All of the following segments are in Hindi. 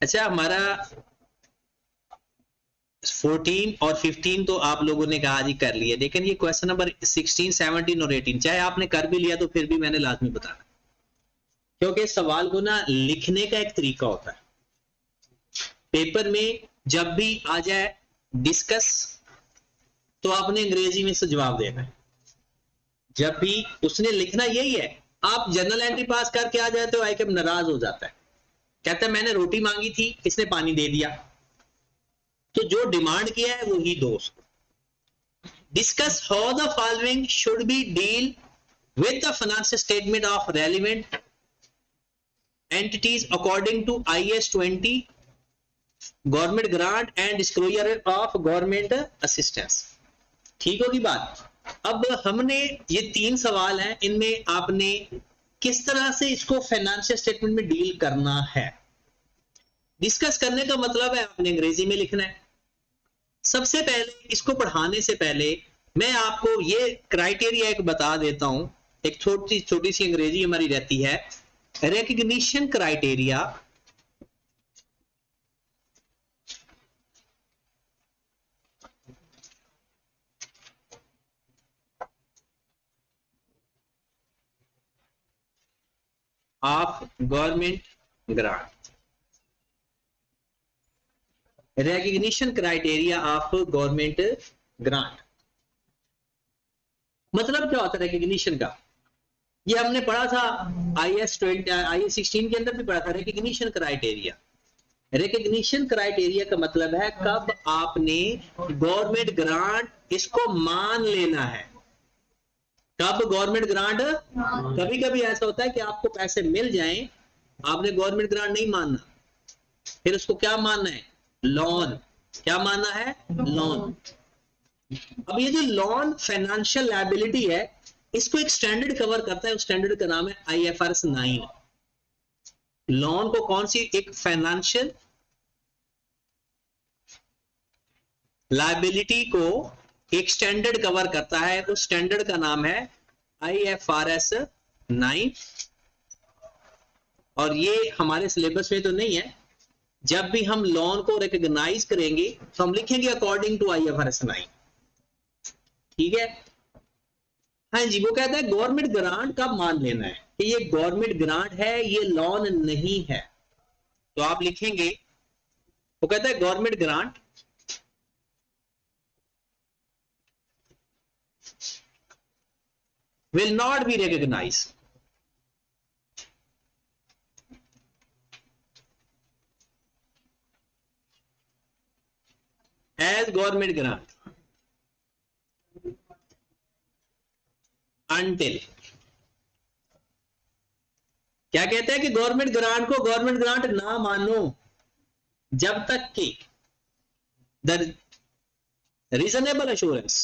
अच्छा, हमारा 14 और 15 तो आप लोगों ने कहा जी कर लिया, लेकिन ये क्वेश्चन नंबर 16, 17 और 18 चाहे आपने कर भी लिया तो फिर भी मैंने लाजमी बताना, क्योंकि सवाल को ना लिखने का एक तरीका होता है। पेपर में जब भी आ जाए डिस्कस तो आपने अंग्रेजी में से जवाब देना है। जब भी उसने लिखना यही है, आप जनरल एंट्री पास करके आ जाए तो आई कैम नाराज हो जाता है, कहता है मैंने रोटी मांगी थी इसने पानी दे दिया। तो जो डिमांड किया है वो ही दो उसको। Discuss how the following should be deal with the financial statement of relevant entities according to IAS 20 government grant and disclosure of government assistance. ठीक होगी बात। अब हमने ये 3 सवाल हैं, इनमें आपने किस तरह से इसको फाइनेंशियल स्टेटमेंट में डील करना है। डिस्कस करने का मतलब है आपने अंग्रेजी में लिखना है। सबसे पहले इसको पढ़ाने से पहले मैं आपको ये क्राइटेरिया एक बता देता हूं, एक छोटी छोटी सी अंग्रेजी हमारी रहती है, recognition criteria of government grant. Recognition criteria of government grant मतलब क्या होता है रिकग्निशन का? ये हमने पढ़ा था IAS 16 के अंदर भी पढ़ा था रिकग्निशन क्राइटेरिया। रिकग्निशन क्राइटेरिया का मतलब है कब आपने गवर्नमेंट ग्रांट इसको मान लेना है। कब गवर्नमेंट ग्रांट, कभी कभी ऐसा होता है कि आपको पैसे मिल जाएं, आपने गवर्नमेंट ग्रांट नहीं मानना, फिर उसको क्या मानना है? लोन। क्या मानना है? लोन। अब ये जो लोन फाइनेंशियल लायबिलिटी है, इसको एक स्टैंडर्ड कवर करता है, उस स्टैंडर्ड का नाम है IFRS 9। लोन को कौन सी एक फाइनेंशियल लायबिलिटी को एक स्टैंडर्ड कवर करता है, उस स्टैंडर्ड का नाम है IFRS 9। और ये हमारे सिलेबस में तो नहीं है। जब भी हम लोन को रिकॉग्नाइज करेंगे तो हम लिखेंगे अकॉर्डिंग टू IFRS 9। ठीक है। हाँ जी, वो कहता है गवर्नमेंट ग्रांट कब मान लेना है कि ये गवर्नमेंट ग्रांट है, ये लोन नहीं है। तो आप लिखेंगे, वो कहता है government grant will not be recognized as government grant until, क्या कहते हैं कि गवर्नमेंट ग्रांट को गवर्नमेंट ग्रांट ना मानो जब तक कि the reasonable assurance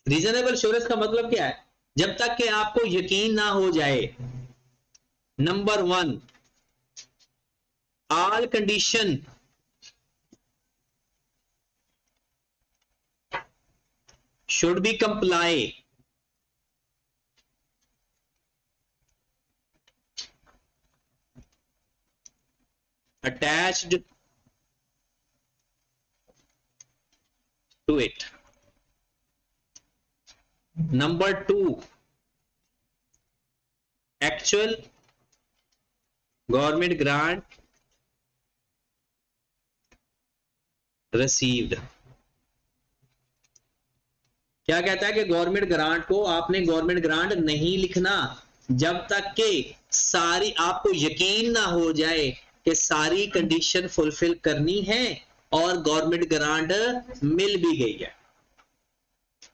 reasonable assurance का मतलब क्या है? जब तक कि आपको यकीन ना हो जाए, number 1, all condition should be comply attached to it. Number 2, actual government grant received। क्या कहता है कि गवर्नमेंट ग्रांट को आपने गवर्नमेंट ग्रांट नहीं लिखना जब तक कि सारी आपको यकीन ना हो जाए कि सारी कंडीशन फुलफिल करनी है और गवर्नमेंट ग्रांट मिल भी गई है।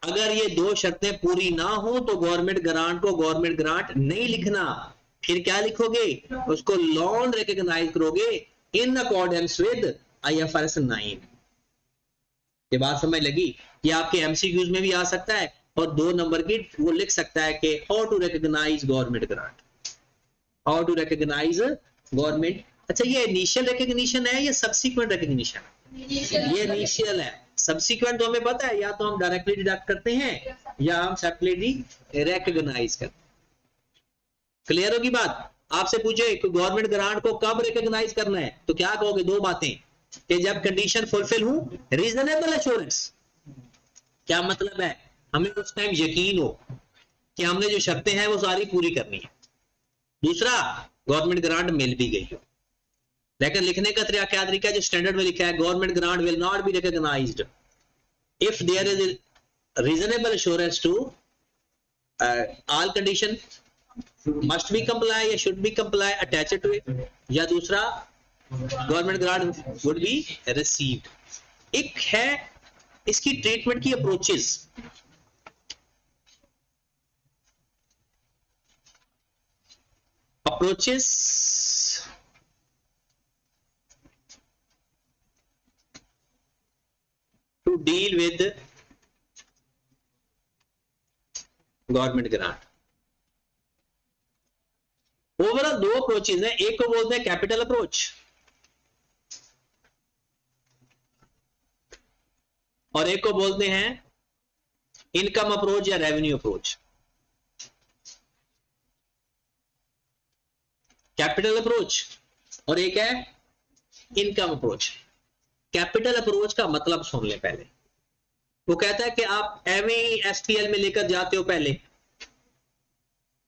अगर ये 2 शर्तें पूरी ना हो तो गवर्नमेंट ग्रांट को गवर्नमेंट ग्रांट नहीं लिखना। फिर क्या लिखोगे? उसको लोन रिकॉग्नाइज करोगे इन अकॉर्डेंस विद IFRS 9। ये बात समझ लगी? ये आपके MCQs में भी आ सकता है और 2 नंबर की वो लिख सकता है कि how to recognise government grant, how to recognise government. अच्छा, ये इनिशियल रिकॉग्निशन है या सब्सिक्वेंट रिकॉग्निशन? ये इनिशियल है। सब्सिक्वेंट तो हमें पता है, या तो हम डायरेक्टली डिडक्ट करते हैं या हम सेपरेटली रिकॉग्नाइज करते हैं। क्लियर होगी बात? आपसे पूछे कि गवर्नमेंट ग्रांट को कब रिकॉग्नाइज करना है, तो क्या कहोगे? दो बातें, कि जब कंडीशन फुलफिल हो, रीजनेबल एश्योरेंस, क्या मतलब है? हमें उस टाइम यकीन हो कि हमने जो शर्तें हैं वो सारी पूरी करनी है। दूसरा, गवर्नमेंट ग्रांट मिल भी गई हो। लेकिन लिखने का क्या तरीका, जो स्टैंडर्ड में लिखा है, government grant will not be recognised if there is reasonable assurance to all condition must be comply या should be comply attached to it, या दूसरा government grant would be received. एक है इसकी ट्रीटमेंट की approaches. Approaches to deal with government grant. Overall दो अप्रोचेज हैं, एक को बोलते हैं कैपिटल अप्रोच और एक को बोलते हैं इनकम अप्रोच या रेवेन्यू अप्रोच। कैपिटल अप्रोच और एक है इनकम अप्रोच। कैपिटल अप्रोच का मतलब सुन ले पहले। वो कहता है कि आप एसपीएल में लेकर जाते हो पहले,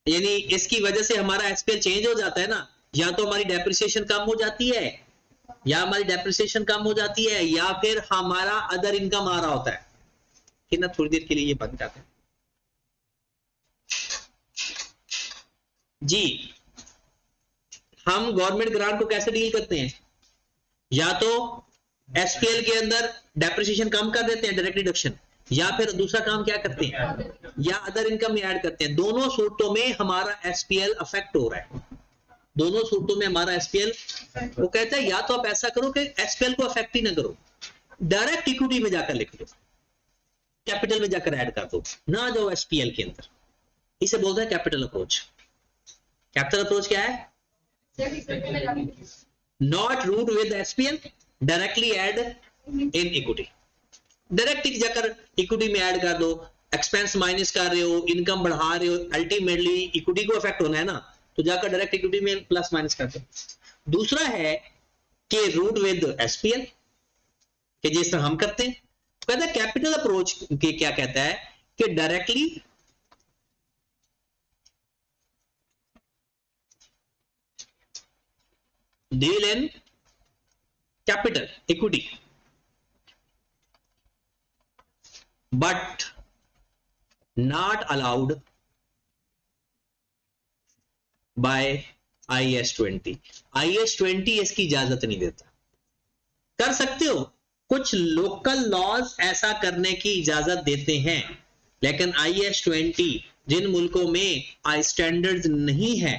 यानी इसकी वजह से हमारा एसपीएल चेंज हो जाता है ना, या तो हमारी डेप्रिसिएशन कम हो जाती है, या फिर हमारा अदर इनकम आ रहा होता है कि ना। थोड़ी देर के लिए ये बंद करते हैं जी। हम गवर्नमेंट ग्रांट को कैसे डील करते हैं? या तो एसपीएल के अंदर डेप्रिसिएशन कम कर देते हैं, डायरेक्ट डिडक्शन, या फिर दूसरा काम क्या करते हैं, या अदर इनकम में ऐड करते हैं। दोनों सूरतों में हमारा एसपीएल अफेक्ट हो रहा है, दोनों सूरतों में हमारा एसपीएल। वो कहता है या तो आप ऐसा करो कि एसपीएल को अफेक्ट ही ना करो, डायरेक्ट इक्विटी में जाकर लिख दो, कैपिटल में जाकर ऐड कर दो, ना जाओ एसपीएल के अंदर। इसे बोलते हैं कैपिटल अप्रोच। कैपिटल अप्रोच क्या है? Not route with SPL, directly add in equity. Direct जाकर इक्विटी में ऐड कर दो, एक्सपेंस माइनस कर रहे हो, इनकम बढ़ा रहे हो, अल्टीमेटली इक्विटी को अफेक्ट होना है ना, तो जाकर डायरेक्ट इक्विटी में प्लस माइनस कर दो। दूसरा है कि रूट विद एसपीएल, कि जिस तरह हम करते हैं। कहता है कैपिटल अप्रोच के क्या कहता है कि directly deal in capital equity but not allowed by IS-20। IS-20 इसकी इजाजत नहीं देता। कर सकते हो, कुछ लोकल लॉज ऐसा करने की इजाजत देते हैं, लेकिन IS-20 जिन मुल्कों में स्टैंडर्ड्स नहीं है,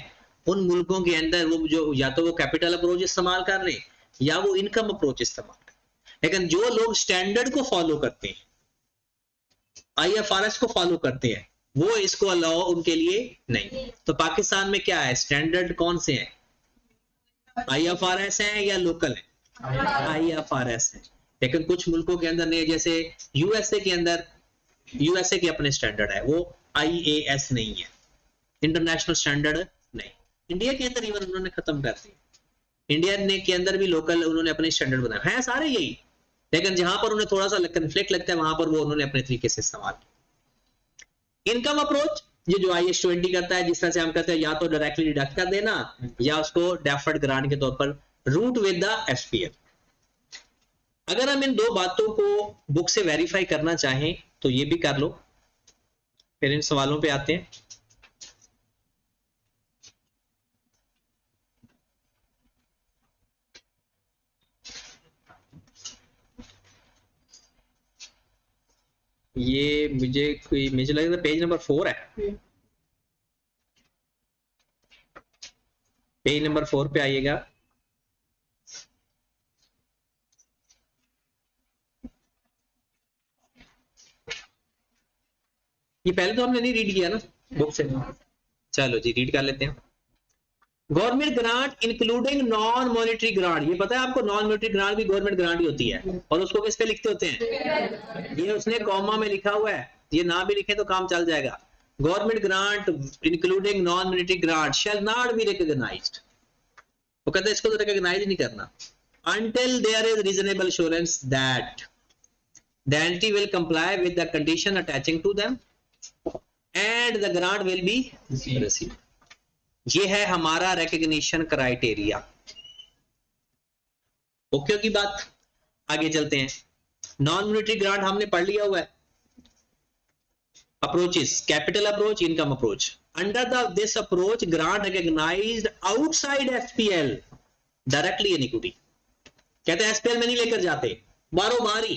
उन मुल्कों के अंदर वो जो या तो वो कैपिटल अप्रोच इस्तेमाल कर रहे या वो इनकम अप्रोच इस्तेमाल कर। लेकिन जो लोग स्टैंडर्ड को फॉलो करते हैं, IFRS को फॉलो करते हैं, वो इसको अलाउ उनके लिए नहीं। तो पाकिस्तान में क्या है, स्टैंडर्ड कौन से हैं? IFRS है या लोकल है? IFRS है। लेकिन कुछ मुल्कों के अंदर नहीं, जैसे यूएसए के अंदर, यूएसए के अपने स्टैंडर्ड है, वो IAS नहीं है, इंटरनेशनल स्टैंडर्ड नहीं। इंडिया के अंदर इवन उन्होंने खत्म कर दिया। इंडिया ने के अंदर भी लोकल उन्होंने अपने स्टैंडर्ड बनाए हैं, सारे यही, लेकिन जहां पर उन्हें थोड़ा सा कन्फ्लिक्ट लगता है वहां पर वो उन्होंने अपने तरीके से इस्तेमाल किया। इनकम अप्रोच ये जो IS-20 करता है, जिस तरह से हम कहते हैं या तो डायरेक्टली डिडक्ट कर देना या उसको डेफर्ड ग्रांट के तौर पर रूट विद द एसपीएल। अगर हम इन दो बातों को बुक से वेरीफाई करना चाहें तो ये भी कर लो। फिर इन सवालों पे आते हैं। ये मुझे लग रहा है पेज नंबर 4 है। पेज नंबर 4 पे आइएगा। ये पहले तो हमने नहीं रीड किया ना बुक से, चलो जी रीड कर लेते हैं। Government grant including non monetary grant, ये पता है आपको नॉन मॉनिटरी ग्रांट भी गवर्नमेंट ग्रांट ही होती है, और उसको किस पे लिखते होते हैं, ये उसने कॉमा में लिखा हुआ है, ये ना भी लिखे तो काम चल जाएगा। Government grant including non monetary grant shall not be recognised, वो कहते हैं इसको तो रिकॉग्नाइज नहीं करना until there is reasonable assurance that the entity will comply with the condition attaching to them and the grant will be received। ये है हमारा recognition criteria। ओके की बात, आगे चलते हैं। नॉन मॉनिटरी ग्रांट हमने पढ़ लिया हुआ है। Approaches, capital approach, income approach. Under the this approach grant recognised outside SPL directly in equity, कहते हैं एसपीएल में नहीं लेकर जाते, बारो बार ही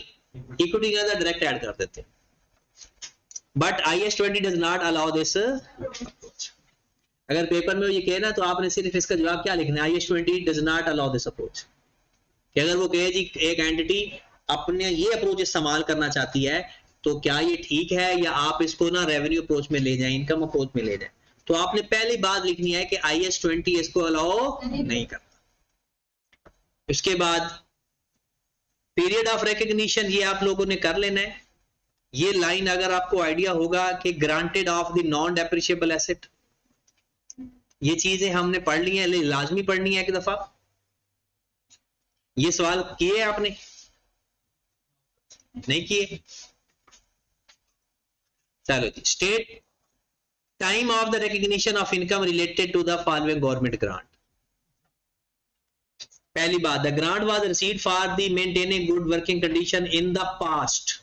इक्विटी के अंदर डायरेक्ट ऐड कर देते। But IS-20 does not allow this approach. अगर पेपर में ये कहे ना तो आपने सिर्फ इसका जवाब क्या लिखना है, IS-20 does not allow this approach. कि अगर वो कहे जी एक एंटिटी अपने ये अप्रोच इस्तेमाल करना चाहती है तो क्या ये ठीक है, या आप इसको ना रेवेन्यू अप्रोच में ले जाएं, इनकम अप्रोच में ले जाएं, तो आपने पहली बात लिखनी है कि IS-20 इसको अलाउ नहीं करता। इसके बाद पीरियड ऑफ रिकॉग्निशन, ये आप लोगों ने कर लेना है। ये लाइन अगर आपको आइडिया होगा कि granted of the non depreciable asset, ये चीजें हमने पढ़ ली हैं, लाजमी पढ़नी है एक दफा। ये सवाल किए आपने, नहीं किए? चलो जी, state time of the recognition of income related to the following government grant. पहली बात, the grant was received for the maintaining good working condition in the past.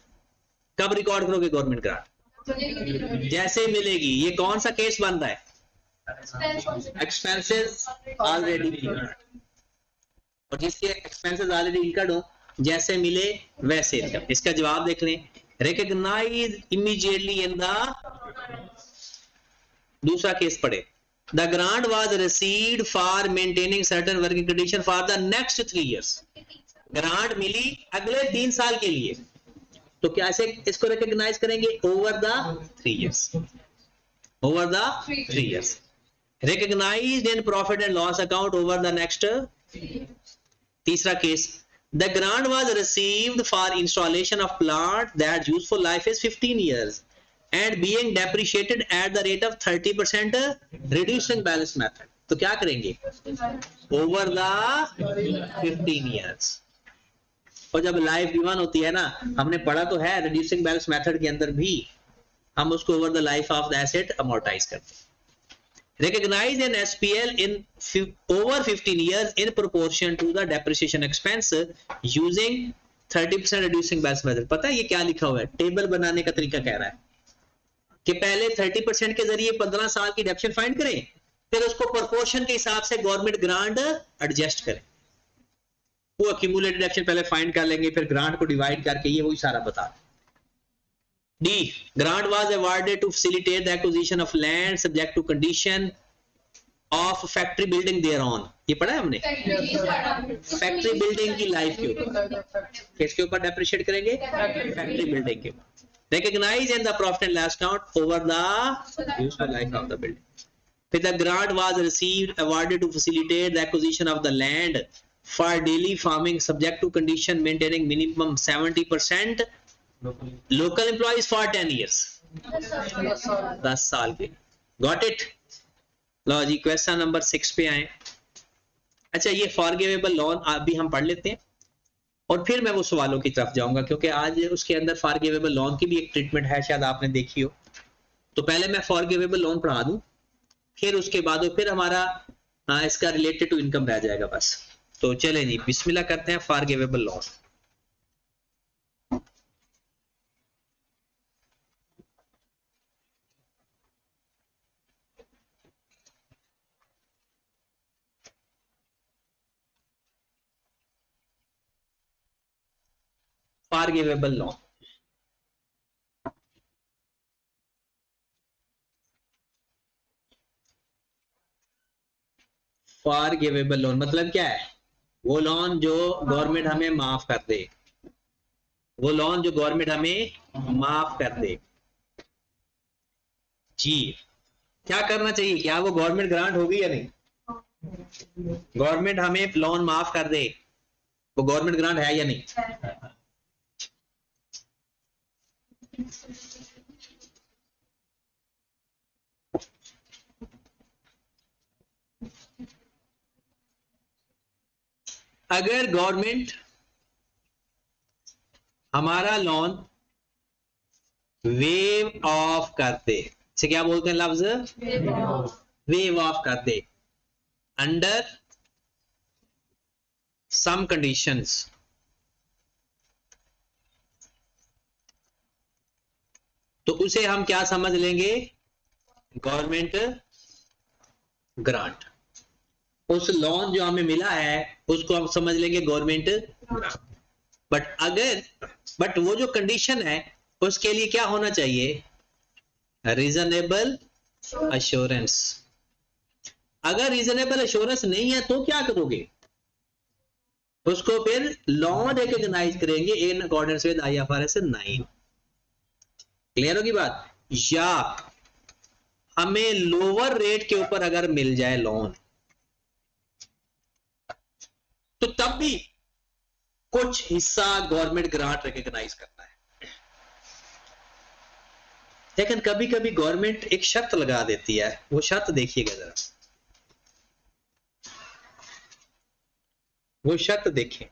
कब रिकॉर्ड करोगे गवर्नमेंट ग्रांट? जैसे मिलेगी। ये कौन सा केस बन रहा है? एक्सपेंसेस ऑलरेडी इंकर्ड, और जिसके एक्सपेंसेस ऑलरेडी इंकर्ड हो, जैसे मिले वैसे इनकम। इसका जवाब देख लें, रिकॉग्नाइज इमीडिएटली इन द, दूसरा केस पढ़े, the grant was received for maintaining certain working condition for the next 3 years। Grant मिली अगले 3 साल के लिए, तो कैसे इसको रिकॉग्नाइज करेंगे? Over the 3 years, over the 3 years। Recognised in profit and loss account over the next. तीसरा case, the grant was received for installation of plant that useful life is 15 years and being depreciated at the rate of 30% reducing balance method। तो क्या करेंगे? Over the 15 years। और जब लाइफ गिवन होती है ना, हमने पढ़ा तो है रिड्यूसिंग बैलेंस मेथड के अंदर भी हम उसको over the life of the asset amortise करते हैं। Recognize an SPL in over 15 years in proportion to the depreciation expense using 30% reducing balance method। पता है ये क्या लिखा हुआ है? टेबल बनाने का तरीका कह रहा है कि पहले 30% के जरिए 15 साल की डेप्शन फाइंड करें, फिर उसको प्रोपोर्शन के हिसाब से गवर्नमेंट ग्रांट एडजस्ट करें। वो अक्यूमुलेटेड डेप्शन पहले फाइंड कर लेंगे, फिर ग्रांट को डिवाइड करके ये वही सारा बता। D, grant was awarded to facilitate the acquisition of land subject to condition of factory building thereon। ये पढ़ा है हमने? फैक्ट्री बिल्डिंग की लाइफ के ऊपर, किसके ऊपर डेप्रिशिएट करेंगे? फैक्ट्री बिल्डिंग के ऊपर। Recognize in the profit and loss account over the useful life of the building। फिर the grant was received awarded to facilitate the acquisition of the land for daily farming subject to condition maintaining minimum 70% local employees for 10 years। 10 साल के। Got it? लो जी, क्वेश्चन नंबर 6 पे आए। अच्छा, ये फॉरगिवेबल लोन अभी हम पढ़ लेते हैं और फिर मैं वो सवालों की तरफ जाऊंगा, क्योंकि आज उसके अंदर फॉरगिवेबल लोन की भी एक ट्रीटमेंट है, शायद आपने देखी हो। तो पहले मैं फॉरगिवेबल लोन पढ़ा दूं, फिर उसके बाद फिर हमारा इसका रिलेटेड टू इनकम रह जाएगा बस। तो चलें जी, बिस्मिल्लाह करते हैं। Forgivable loan, forgivable loan. Forgivable loan मतलब क्या है? वो लोन जो गवर्नमेंट हमें माफ कर दे, वो लोन जो गवर्नमेंट हमें माफ कर दे। जी, क्या करना चाहिए? क्या वो गवर्नमेंट ग्रांट होगी या नहीं? गवर्नमेंट हमें लोन माफ कर दे, वो गवर्नमेंट ग्रांट है या नहीं? अगर गवर्नमेंट हमारा लोन वेव ऑफ कर दे, इसे क्या बोलते हैं लफ्ज? वेव ऑफ कर दे अंडर सम कंडीशंस, तो उसे हम क्या समझ लेंगे? Government grant. उस लोन जो हमें मिला है उसको हम समझ लेंगे गवर्नमेंट ग्रांट। बट वो जो कंडीशन है उसके लिए क्या होना चाहिए? Reasonable assurance. अगर रीजनेबल अश्योरेंस नहीं है तो क्या करोगे? उसको फिर लॉ रिकॉग्नाइज करेंगे इन अकॉर्डेंस विद IFRS 9। क्लियर होगी बात? या हमें लोअर रेट के ऊपर अगर मिल जाए लोन तो तब भी कुछ हिस्सा गवर्नमेंट ग्रांट रिकॉग्नाइज करता है। लेकिन कभी कभी गवर्नमेंट एक शर्त लगा देती है, वो शर्त देखिएगा जरा, वो शर्त देखें।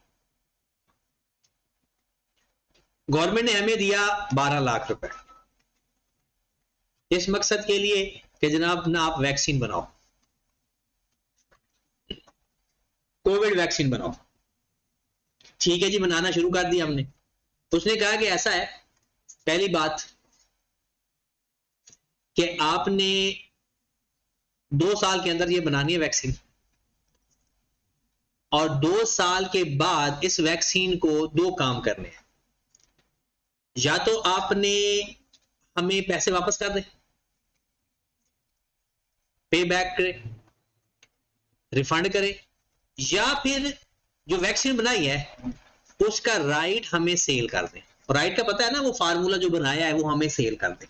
गवर्नमेंट ने हमें दिया 12 लाख रुपए इस मकसद के लिए कि जनाब ना आप वैक्सीन बनाओ, कोविड वैक्सीन बनाओ। ठीक है जी, बनाना शुरू कर दिया हमने। उसने कहा कि ऐसा है, पहली बात कि आपने 2 साल के अंदर ये बनानी है वैक्सीन, और 2 साल के बाद इस वैक्सीन को 2 काम करने हैं। या तो आपने हमें पैसे वापस कर दे, पे बैक करे, रिफंड करे, या फिर जो वैक्सीन बनाई है उसका राइट हमें सेल कर दें। और राइट का पता है ना, वो फार्मूला जो बनाया है वो हमें सेल कर दें।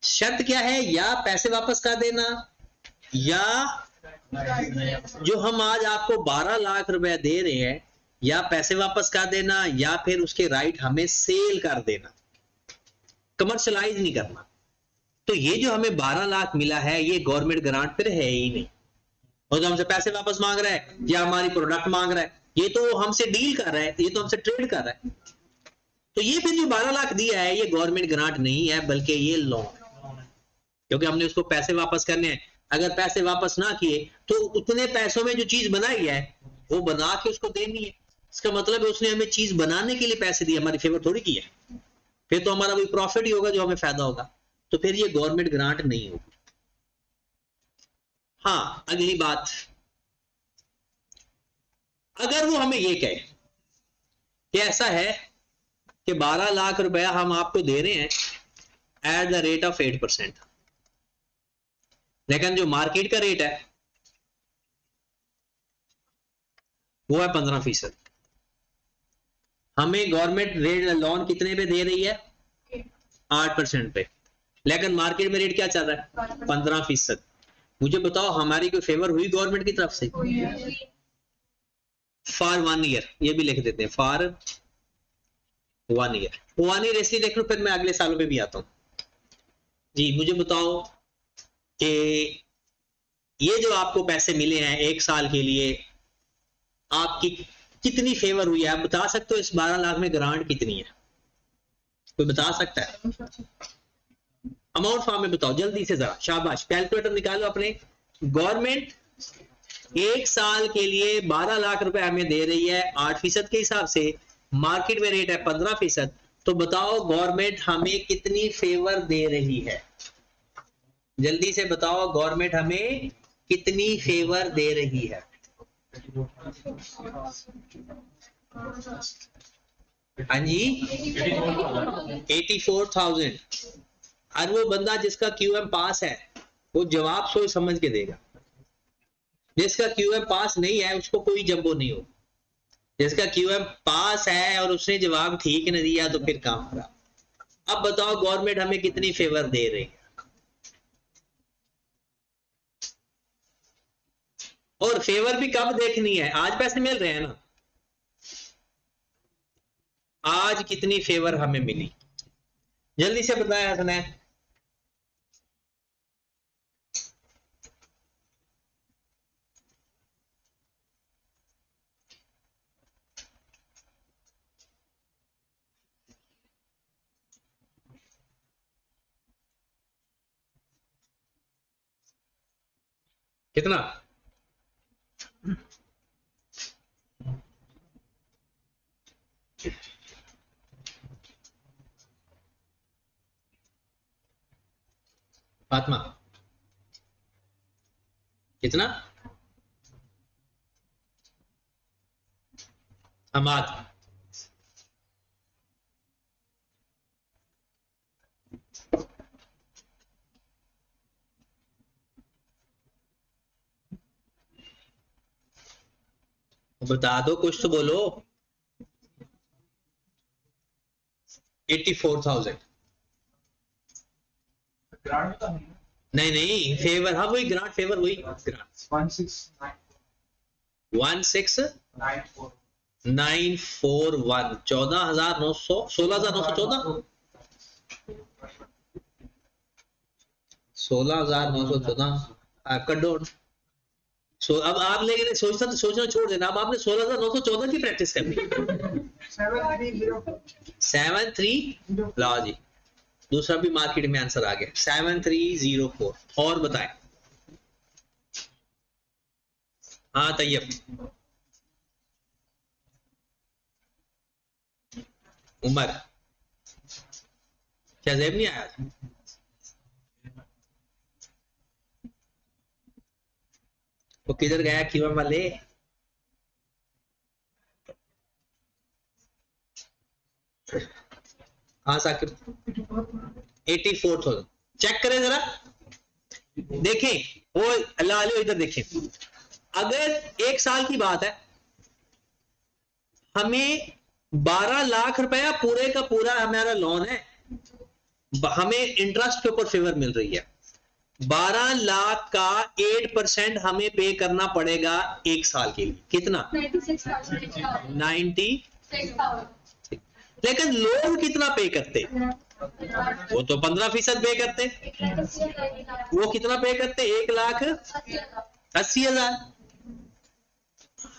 शर्त क्या है? या पैसे वापस कर देना, या जो हम आज आपको 12 लाख रुपए दे रहे हैं या पैसे वापस कर देना, या फिर उसके राइट हमें सेल कर देना, कमर्शलाइज नहीं करना। तो ये जो हमें 12 लाख मिला है ये गवर्नमेंट ग्रांट फिर है ही नहीं। और जो हमसे पैसे वापस मांग रहा है या हमारी प्रोडक्ट मांग रहा है, ये तो हमसे डील कर रहा है, ये तो हमसे ट्रेड कर रहा है। तो ये फिर जो 12 लाख दिया है ये गवर्नमेंट ग्रांट नहीं है, बल्कि ये लोन है, क्योंकि हमने उसको पैसे वापस करने हैं। अगर पैसे वापस ना किए तो उतने पैसों में जो चीज बनाई है वो बना के उसको देनी है। इसका मतलब है उसने हमें चीज बनाने के लिए पैसे दिए, हमारी फेवर थोड़ी की है। फिर तो हमारा वही प्रॉफिट ही होगा जो हमें फायदा होगा। तो फिर ये गवर्नमेंट ग्रांट नहीं होगी। हाँ, अगली बात, अगर वो हमें ये कहे कि ऐसा है कि 12 लाख रुपया हम आपको दे रहे हैं एट द रेट ऑफ 8%, लेकिन जो मार्केट का रेट है वो है 15%। हमें गवर्नमेंट रेट लोन कितने पे दे रही है? 8% पे, लेकिन मार्केट में रेट क्या चल रहा है? 15%। मुझे बताओ हमारी कोई फेवर हुई गवर्नमेंट की तरफ से? फॉर 1 ईयर, ये भी लिख देते हैं, फॉर 1 ईयर। 1 ईयर इसलिए देख लो, फिर मैं अगले सालों पे भी आता हूं जी। मुझे बताओ कि ये जो आपको पैसे मिले हैं 1 साल के लिए, आपकी कितनी फेवर हुई है? आप बता सकते हो इस 12 लाख में ग्रांट कितनी है? कोई बता सकता है? अमाउंट फॉर्म में बताओ जल्दी से जरा, शाबाश, कैलकुलेटर निकालो अपने। गवर्नमेंट 1 साल के लिए 12 लाख रुपए हमें दे रही है 8% के हिसाब से, मार्केट में रेट है 15%। तो बताओ गवर्नमेंट हमें कितनी फेवर दे रही है? जल्दी से बताओ, गवर्नमेंट हमें कितनी फेवर दे रही है? हाँ जी, 84,000। और वो बंदा जिसका QM पास है वो जवाब सोच समझ के देगा। जिसका QM पास नहीं है उसको कोई जंबो नहीं हो। जिसका QM पास है और उसने जवाब ठीक नहीं दिया तो फिर काम खराब। अब बताओ गवर्नमेंट हमें कितनी फेवर दे रही है? और फेवर भी कब देखनी है, आज पैसे मिल रहे हैं ना, आज कितनी फेवर हमें मिली, जल्दी से बताया हसनैन। कितना? फातिमा कितना? हमाद बता दो, कुछ तो बोलो। 84,000। नहीं नहीं, फेवर, हाँ वही ग्रांट, फेवर वही ग्रांट। 16941, 14,900, 16,914, 16,914 कट। सो अब आप लेकिन सोचना छोड़ देना, अब आपने 16,914 की प्रैक्टिस करनी। 73 लाओ जी, दूसरा भी मार्केट में आंसर आ गया 7304। और बताएं। हाँ तैयब, उमर, क्या जैब नहीं आया? वो किधर गया कीमा वाले? हाँ साकिब, 84,000 चेक करें जरा, देखें वो अल्लाह इधर देखें। अगर एक साल की बात है, हमें 12 लाख रुपया पूरे का पूरा हमारा लोन है, हमें इंटरेस्ट के ऊपर फेवर मिल रही है, 12 लाख का 8% हमें पे करना पड़ेगा एक साल के लिए। कितना? 96। लेकिन लोग कितना पे करते? वो तो 15% पे करते। वो कितना पे करते? 1,80,000।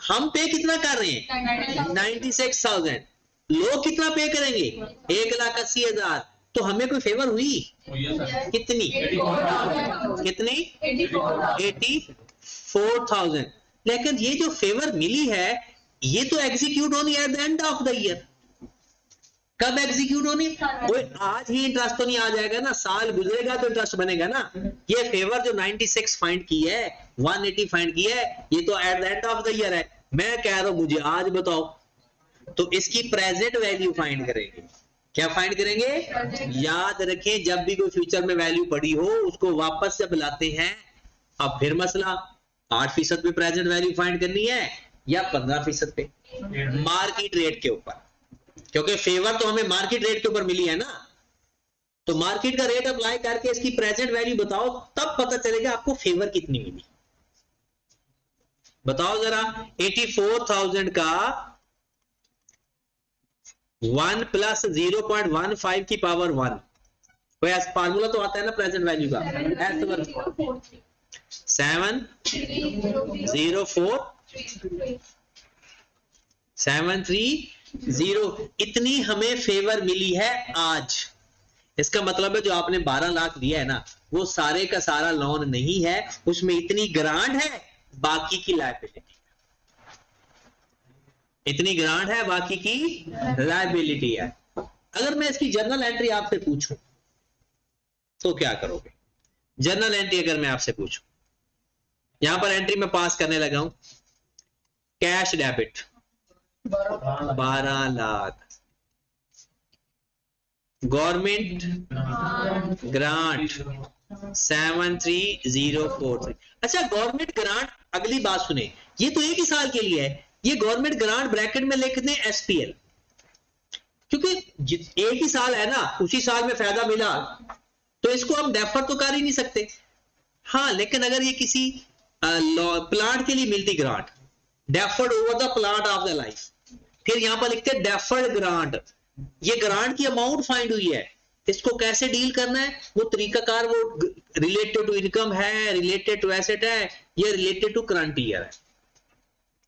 हम पे कितना कर रहे हैं? 96,000। लोग कितना पे करेंगे? 1,80,000। तो हमें कोई फेवर हुई? कितनी? कितनी? 84,000। लेकिन ये जो फेवर मिली है, ये तो एग्जीक्यूट होनी है at the end of the year. कब एग्जीक्यूट होनी? वो आज ही इंटरेस्ट तो नहीं आ जाएगा ना, साल गुजरेगा तो इंटरेस्ट बनेगा ना। ये फेवर जो 96 फाइंड की है, 180 फाइंड की है, ये तो at the end of the year है। मैं कह रहा हूं मुझे आज बताओ, तो इसकी प्रेजेंट वैल्यू फाइंड करेंगे। क्या फाइंड करेंगे? याद रखें, जब भी कोई फ्यूचर में वैल्यू पड़ी हो, उसको वापस जब लाते हैं, अब फिर मसला 8% पे प्रेजेंट वैल्यू फाइंड करनी है या 15% पे मार्केट रेट के ऊपर, क्योंकि फेवर तो हमें मार्केट रेट के ऊपर मिली है ना। तो मार्केट का रेट अप्लाई करके इसकी प्रेजेंट वैल्यू बताओ, तब पता चलेगा आपको फेवर कितनी मिली। बताओ जरा, 84,000 का 1 + 0.15 की पावर 1, कोई ऐसा फार्मूला तो आता है ना प्रेजेंट वैल्यू का? 704 इतनी हमें फेवर मिली है आज। इसका मतलब है जो आपने 12 लाख दिया है ना, वो सारे का सारा लोन नहीं है, उसमें इतनी ग्रांट है, बाकी की लायबिलिटी। इतनी ग्रांट है, बाकी की लायबिलिटी है। अगर मैं इसकी जर्नल एंट्री आपसे पूछूं तो क्या करोगे? जर्नल एंट्री अगर मैं आपसे पूछूं, यहां पर एंट्री में पास करने लगा हूं, cash debit 12 lakh, government grant 73043। अच्छा, गवर्नमेंट ग्रांट, अगली बात सुने, ये तो एक ही साल के लिए है, ये गवर्नमेंट ग्रांट ब्रैकेट में लिख दें एसपीएल, क्योंकि एक ही साल है ना, उसी साल में फायदा मिला, तो इसको हम डेफर तो कर ही नहीं सकते। हाँ, लेकिन अगर ये किसी प्लांट के लिए मिलती grant, deferred over the plant of the life. फिर यहां पर लिखते हैं डेफर्ड ग्रांट, ये ग्रांट की अमाउंट फाइंड हुई है, इसको कैसे डील करना है, वो तरीकाकार वो रिलेटेड टू इनकम है, रिलेटेड टू एसेट है, या रिलेटेड टू करंट ईयर है।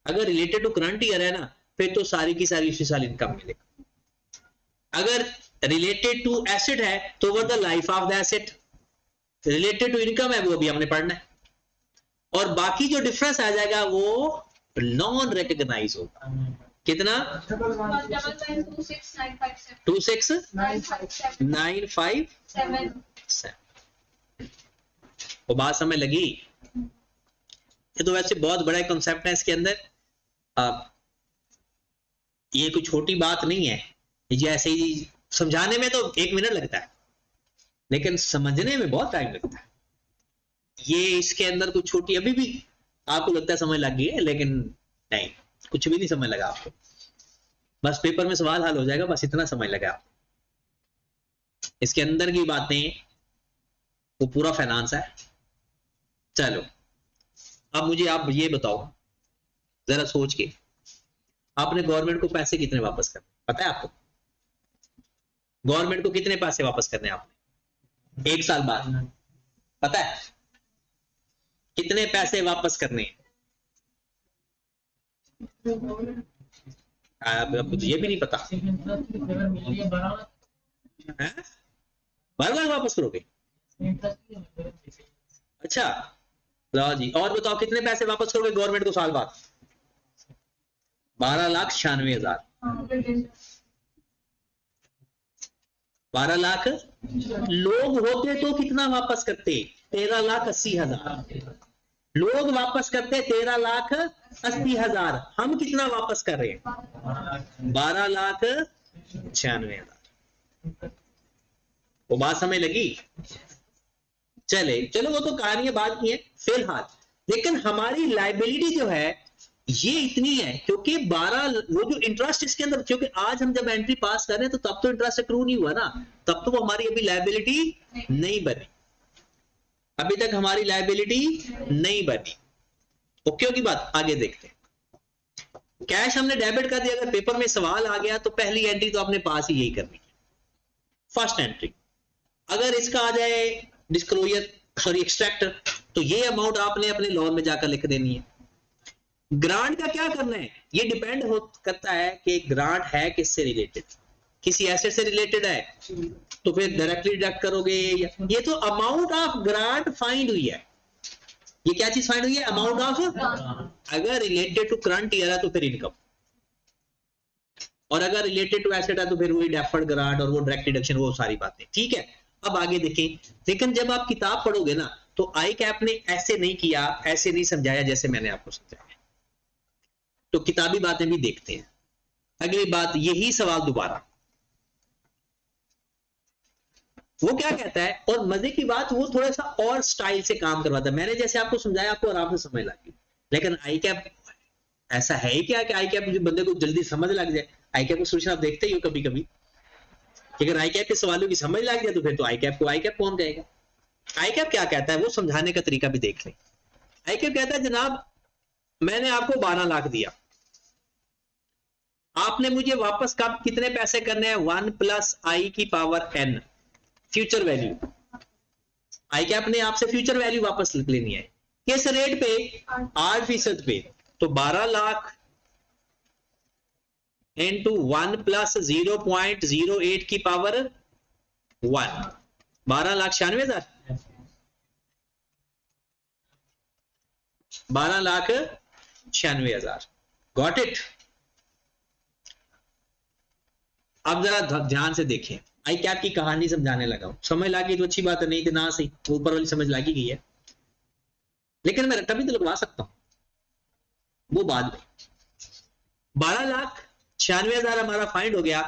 अगर रिलेटेड टू करंट ईयर है ना, फिर तो सारी की सारी उसी साल इनकम मिलेगी। अगर रिलेटेड टू एसेट है तो over the life of the asset, related to income है वो अभी हमने पढ़ना है, और बाकी जो डिफरेंस आ जाएगा वो नॉन रिकॉग्नाइज होगा। कितना 26957। वो बात समझ लगी? ये तो वैसे बहुत बड़ा कॉन्सेप्ट है इसके अंदर, ये कोई छोटी बात नहीं है, ये ऐसे ही समझाने में तो 1 मिनट लगता है, लेकिन समझने में बहुत टाइम लगता है। ये इसके अंदर कुछ छोटी, अभी भी आपको लगता है समझ लग गई है, लेकिन नहीं, कुछ भी नहीं समझ लगा आपको, बस पेपर में सवाल हल हो जाएगा, बस इतना समझ लगा आपको। इसके अंदर की बातें वो पूरा फाइनेंस है। चलो अब मुझे आप ये बताओ जरा सोच के, आपने गवर्नमेंट को पैसे कितने वापस करने, पता है आपको? गवर्नमेंट को कितने पैसे वापस करने आपने 1 साल बाद, पता है कितने पैसे वापस करने? आपको तो ये भी नहीं पता है? 12 लाख वापस करोगे? अच्छा लो जी, और बताओ कितने पैसे वापस करोगे गवर्नमेंट को साल बाद? 12,96,000। 12 लाख लोग होते तो कितना वापस करते? 13,80,000। लोग वापस करते 13,80,000, हम कितना वापस कर रहे हैं? 12,96,000। वो बात समझ लगी? चलो वो तो कहानी बात की है फिलहाल, लेकिन हमारी लाइबिलिटी जो है ये इतनी है, क्योंकि 12 वो जो इंटरेस्ट इसके अंदर, क्योंकि आज हम जब एंट्री पास कर रहे हैं तो तब तो इंटरेस्ट एक्रू नहीं हुआ ना, तब तो वो हमारी अभी लाइबिलिटी नहीं बनी, अभी तक हमारी लाइबिलिटी नहीं बनी। ओके की बात, आगे देखते हैं। कैश हमने डेबिट कर दिया, अगर पेपर में सवाल आ गया तो पहली एंट्री तो आपने पास ही यही करनी है, फर्स्ट एंट्री। अगर इसका आ जाए डिस्क्लोजर सॉरी एक्सट्रैक्ट, तो ये अमाउंट आपने अपने लोन में जाकर लिख देनी है। ग्रांट का क्या करना है, ये डिपेंड करता है कि ग्रांट है किससे रिलेटेड, किसी एसेट से रिलेटेड है तो फिर डायरेक्टली डिडक्ट करोगे। ये तो अमाउंट ऑफ ग्रांट फाइंड हुई है, ये क्या चीज फाइंड हुई है? अमाउंट ऑफ, अगर रिलेटेड टू करंट ईयर है तो फिर इनकम, और अगर रिलेटेड टू एसेट है तो फिर वही डेफर्ड ग्रांट और वो डायरेक्ट डिडक्शन, वो सारी बातें। ठीक है, अब आगे देखें। लेकिन जब आप किताब पढ़ोगे ना तो आई कैप ने ऐसे नहीं किया, ऐसे नहीं समझाया जैसे मैंने आपको समझाया, तो किताबी बातें भी देखते हैं। अगली बात, यही सवाल दोबारा, वो क्या कहता है, और मजे की बात वो थोड़ा सा और स्टाइल से काम करवाता है। मैंने जैसे आपको समझाया आपको आराम से समझ लगी, लेकिन आई कैप ऐसा है ही क्या कि आई कैप बंदे को जल्दी समझ लग जाए? आई कैप को सोल्यूशन आप देखते ही हो कभी कभी, अगर आई कैप के सवालों की समझ लग जाए तो फिर तो आई कैप को आई कैप कौन कहेगा? आई कैप क्या कहता है वो समझाने का तरीका भी देख लें। आई कैप कहता है जनाब मैंने आपको 12 लाख दिया, आपने मुझे वापस कब कितने पैसे करने हैं? 1 + i⁻n फ्यूचर वैल्यू। आई कैप ने आपसे फ्यूचर वैल्यू वापस लेनी है, किस रेट पे? 8% पे। तो 12 लाख इंटू 1 + 0.08 की पावर 1, 12,96,000, 12,96,000। Got it? अब जरा ध्यान से देखें, आई कैप की कहानी समझाने लगा हूं, समझ लगी तो अच्छी बात है, नहीं तो ना सही, ऊपर वाली समझ लगी गई है, लेकिन मैं रट्टा भी तो लगवा सकता हूं, वो बाद में। 12,96,000 हमारा फाइंड हो गया।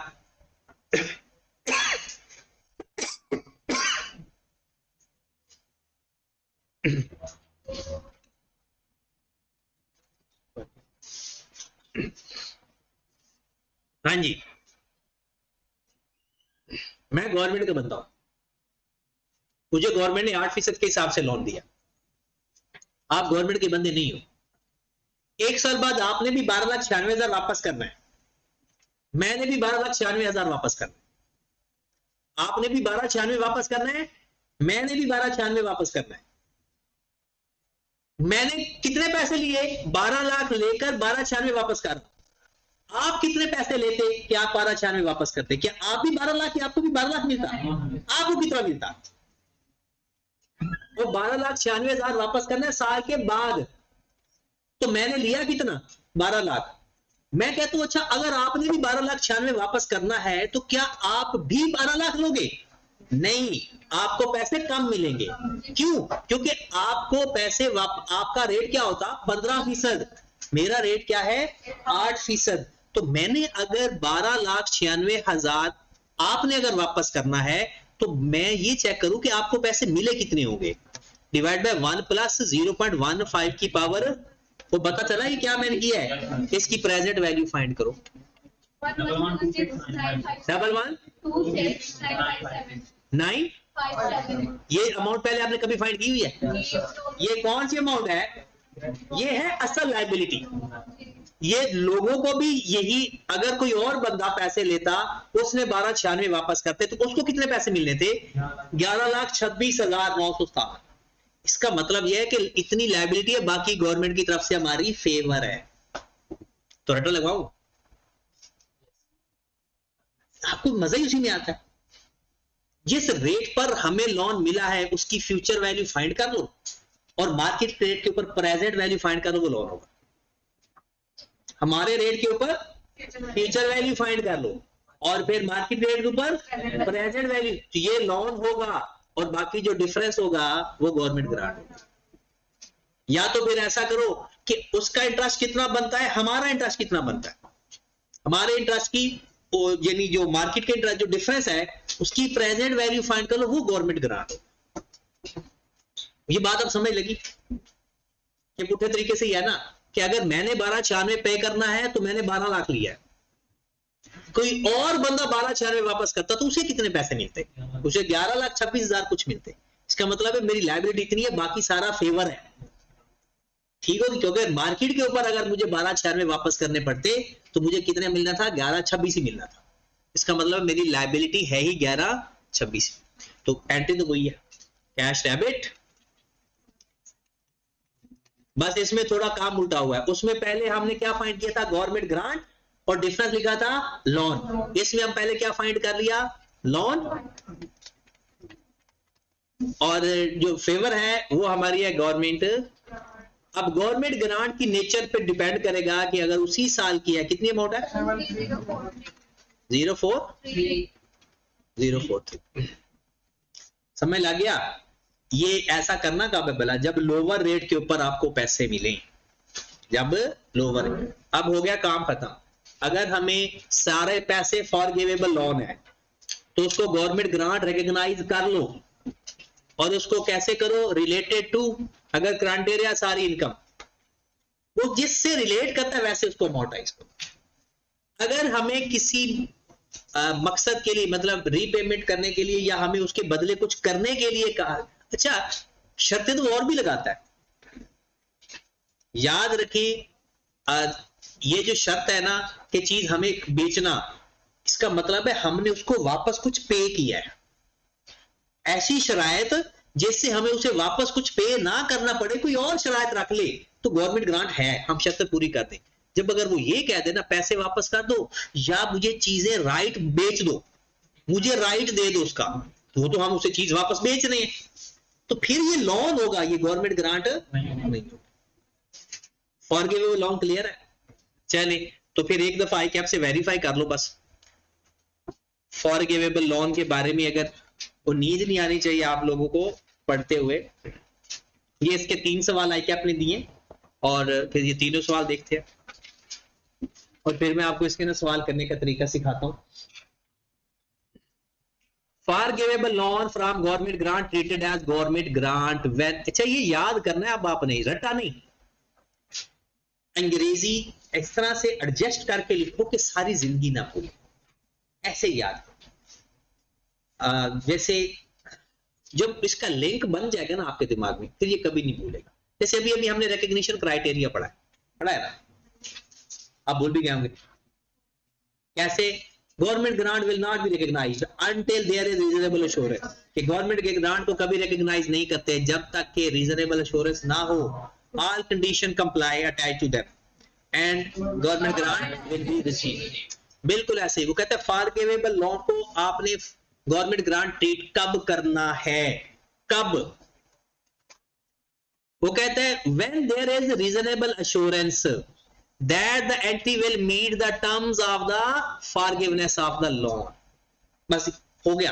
हाँ जी, मैं गवर्नमेंट का बंदा हूं, मुझे गवर्नमेंट ने 8% के हिसाब से लोन दिया, आप गवर्नमेंट के बंदे नहीं हो। 1 साल बाद आपने भी 12,96,000 वापस करना है, मैंने भी 12,96,000 वापस करना है, आपने भी 12,96 वापस करना है, मैंने भी 12,96 वापस करना है। मैंने कितने पैसे लिए? 12 लाख लेकर 12,96 वापस कर। आप कितने पैसे लेते कि आप 12,96 वापस करते? क्या आप भी 12 लाख, आपको भी 12 लाख मिलता? आपको कितना मिलता? वो 12,96,000 वापस करना है साल के बाद। तो मैंने लिया कितना? 12 लाख। मैं कहता हूं अच्छा, अगर आपने भी 12,96,000 वापस करना है तो क्या आप भी 12 लाख लोगे? नहीं, आपको पैसे कम मिलेंगे। क्यों? क्योंकि आपको पैसे आपका रेट क्या होता? 15%। मेरा रेट क्या है? 8%। तो मैंने अगर 12,96,000 आपने अगर वापस करना है तो मैं ये चेक करूं कि आपको पैसे मिले कितने होंगे, डिवाइड बाय 1 प्लस 0.15 की पावर। वो पता चला ये क्या मैंने किया है? इसकी प्रेजेंट वैल्यू फाइंड करो। 11,9 ये अमाउंट पहले आपने कभी फाइंड की हुई है? ये कौन सी अमाउंट है? ये है असल लायबिलिटी। ये लोगों को भी यही, अगर कोई और बंदा पैसे लेता, उसने 12,96 वापस करते तो उसको कितने पैसे मिलने थे? 11,26,957। इसका मतलब यह है कि इतनी लायबिलिटी है, बाकी गवर्नमेंट की तरफ से हमारी फेवर है। तो रटो लगाओ, आपको मजा ही उसी में आता है। जिस रेट पर हमें लोन मिला है उसकी फ्यूचर वैल्यू फाइंड कर लो और मार्केट रेट के ऊपर प्रेजेंट वैल्यू फाइंड कर लो, वो लोन होगा। हमारे रेट के ऊपर फ्यूचर वैल्यू फाइंड कर लो और फिर मार्केट रेट के ऊपर प्रेजेंट वैल्यू, तो ये लोन होगा और बाकी जो डिफरेंस होगा वो गवर्नमेंट ग्रांट होगा। या तो फिर ऐसा करो कि उसका इंटरेस्ट कितना बनता है, हमारा इंटरेस्ट कितना बनता है, हमारे इंटरेस्ट की यानी जो मार्केट के इंटरेस्ट जो डिफरेंस है उसकी प्रेजेंट वैल्यू फाइंड कर लो, वो गवर्नमेंट ग्रांट हो। ये बात अब समझ लगी कि पुठे तरीके से ही है ना कि अगर मैंने 12,96 पे करना है तो मैंने 12 लाख लिया है, कोई और बंदा 12,96 वापस करता तो उसे कितने पैसे मिलते? उसे 11,26,000 कुछ मिलते। इसका मतलब है मेरी लायबिलिटी इतनी है, बाकी सारा फेवर है। ठीक होगी, क्योंकि मार्केट के ऊपर अगर मुझे 12,96 वापस करने पड़ते तो मुझे कितने मिलना था? 11,26 ही मिलना था। इसका मतलब मेरी लायबिलिटी है ही 11,26। तो एंट्री तो वही है, कैश डेबिट। बस इसमें थोड़ा काम उल्टा हुआ है। उसमें पहले हमने क्या फाइंड किया था? गवर्नमेंट ग्रांट, और डिफरेंस लिखा था लोन। इसमें हम पहले क्या फाइंड कर लिया? लोन। और जो फेवर है वो हमारी है गवर्नमेंट। अब गवर्नमेंट ग्रांट की नेचर पे डिपेंड करेगा कि अगर उसी साल की है, कितनी अमाउंट है? 0.443। समझ लग गया? ये ऐसा करना कब है भला? जब लोअर रेट के ऊपर आपको पैसे मिले, जब लोअर। अब हो गया काम खत्म। अगर हमें सारे पैसे फॉरगिवेबल लोन है तो उसको गवर्नमेंट ग्रांट रिकॉग्नाइज कर लो, और उसको कैसे करो? रिलेटेड टू, अगर क्राइटेरिया सारी इनकम, वो जिससे रिलेट करता है वैसे उसको अमाउंटाइज करो। अगर हमें किसी मकसद के लिए, मतलब रीपेमेंट करने के लिए या हमें उसके बदले कुछ करने के लिए कहा, अच्छा शर्तें तो और भी लगाता है, याद रखिए। ये जो शर्त है ना कि चीज हमें बेचना, इसका मतलब है हमने उसको वापस कुछ पे किया है। ऐसी शरायत जिससे हमें उसे वापस कुछ पे ना करना पड़े, कोई और शरायत रख ले तो गवर्नमेंट ग्रांट है, हम शर्त पूरी कर दें। जब अगर वो ये कह देना पैसे वापस कर दो या मुझे चीजें राइट बेच दो, मुझे राइट दे दो उसका, तो हम उसे चीज वापस बेच रहे हैं, तो फिर ये लोन होगा, ये गवर्नमेंट ग्रांट नहीं होगा। फॉरगिवेबल लोन क्लियर है? चले तो फिर एक दफा आई कैप से वेरीफाई कर लो बस। फॉरगिवेबल लोन के बारे में अगर वो नींद नहीं आनी चाहिए आप लोगों को पढ़ते हुए। ये इसके 3 सवाल आई कैप ने दिए और फिर ये तीनों सवाल देखते हैं और फिर मैं आपको इसके ना सवाल करने का तरीका सिखाता हूं। Forgivable loan from government grant treated as government grant when, अच्छा ये याद करना है अब, आपने रटा नहीं, अंग्रेजी इस तरह से एडजस्ट करके लिखो कि सारी जिंदगी ना भूले, ऐसे याद करो। जैसे जब इसका लिंक बन जाएगा ना आपके दिमाग में, फिर ये कभी नहीं भूलेगा। जैसे अभी अभी हमने रिकग्निशन क्राइटेरिया पढ़ा है ना, आप भूल भी गए होंगे कैसे government grant will not be recognised until there is reasonable assurance, कि गवर्नमेंट के ग्रांट को कभी रिकॉग्नाइज नहीं करते जब तक कि रीजनेबल एश्योरेंस ना हो, all condition comply attach to them and government grant will be received. बिल्कुल ऐसे ही वो कहते हैं फॉरगिवेबल लोन को आपने गवर्नमेंट ग्रांट ट्रीट कब करना है, कब, वो कहते हैं when there is reasonable assurance that the entity will meet the terms of the forgiveness of the loan। बस हो गया,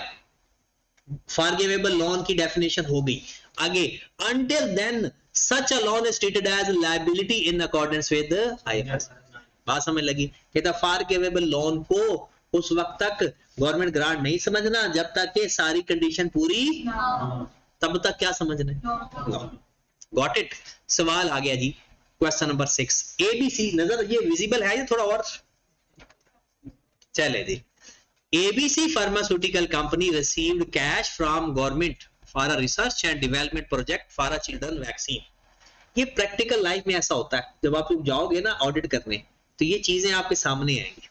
forgivable loan की definition हो गई। आगे until then such a loan is treated as liability in accordance with the IFRS। बात समझ लगी, कहता forgivable loan को उस वक्त तक गवर्नमेंट ग्रांट नहीं समझना जब तक कि सारी कंडीशन पूरी, तब तक क्या समझना, गॉट इट। सवाल आ गया जी क्वेश्चन नंबर 6, ABC नजर ये विजिबल है, ये थोड़ा और चले जी। ABC pharmaceutical company received cash from government for a research and development project for a children vaccine. ये प्रैक्टिकल लाइफ में ऐसा होता है, जब आप लोग जाओगे ना ऑडिट करने तो ये चीजें आपके सामने आएंगी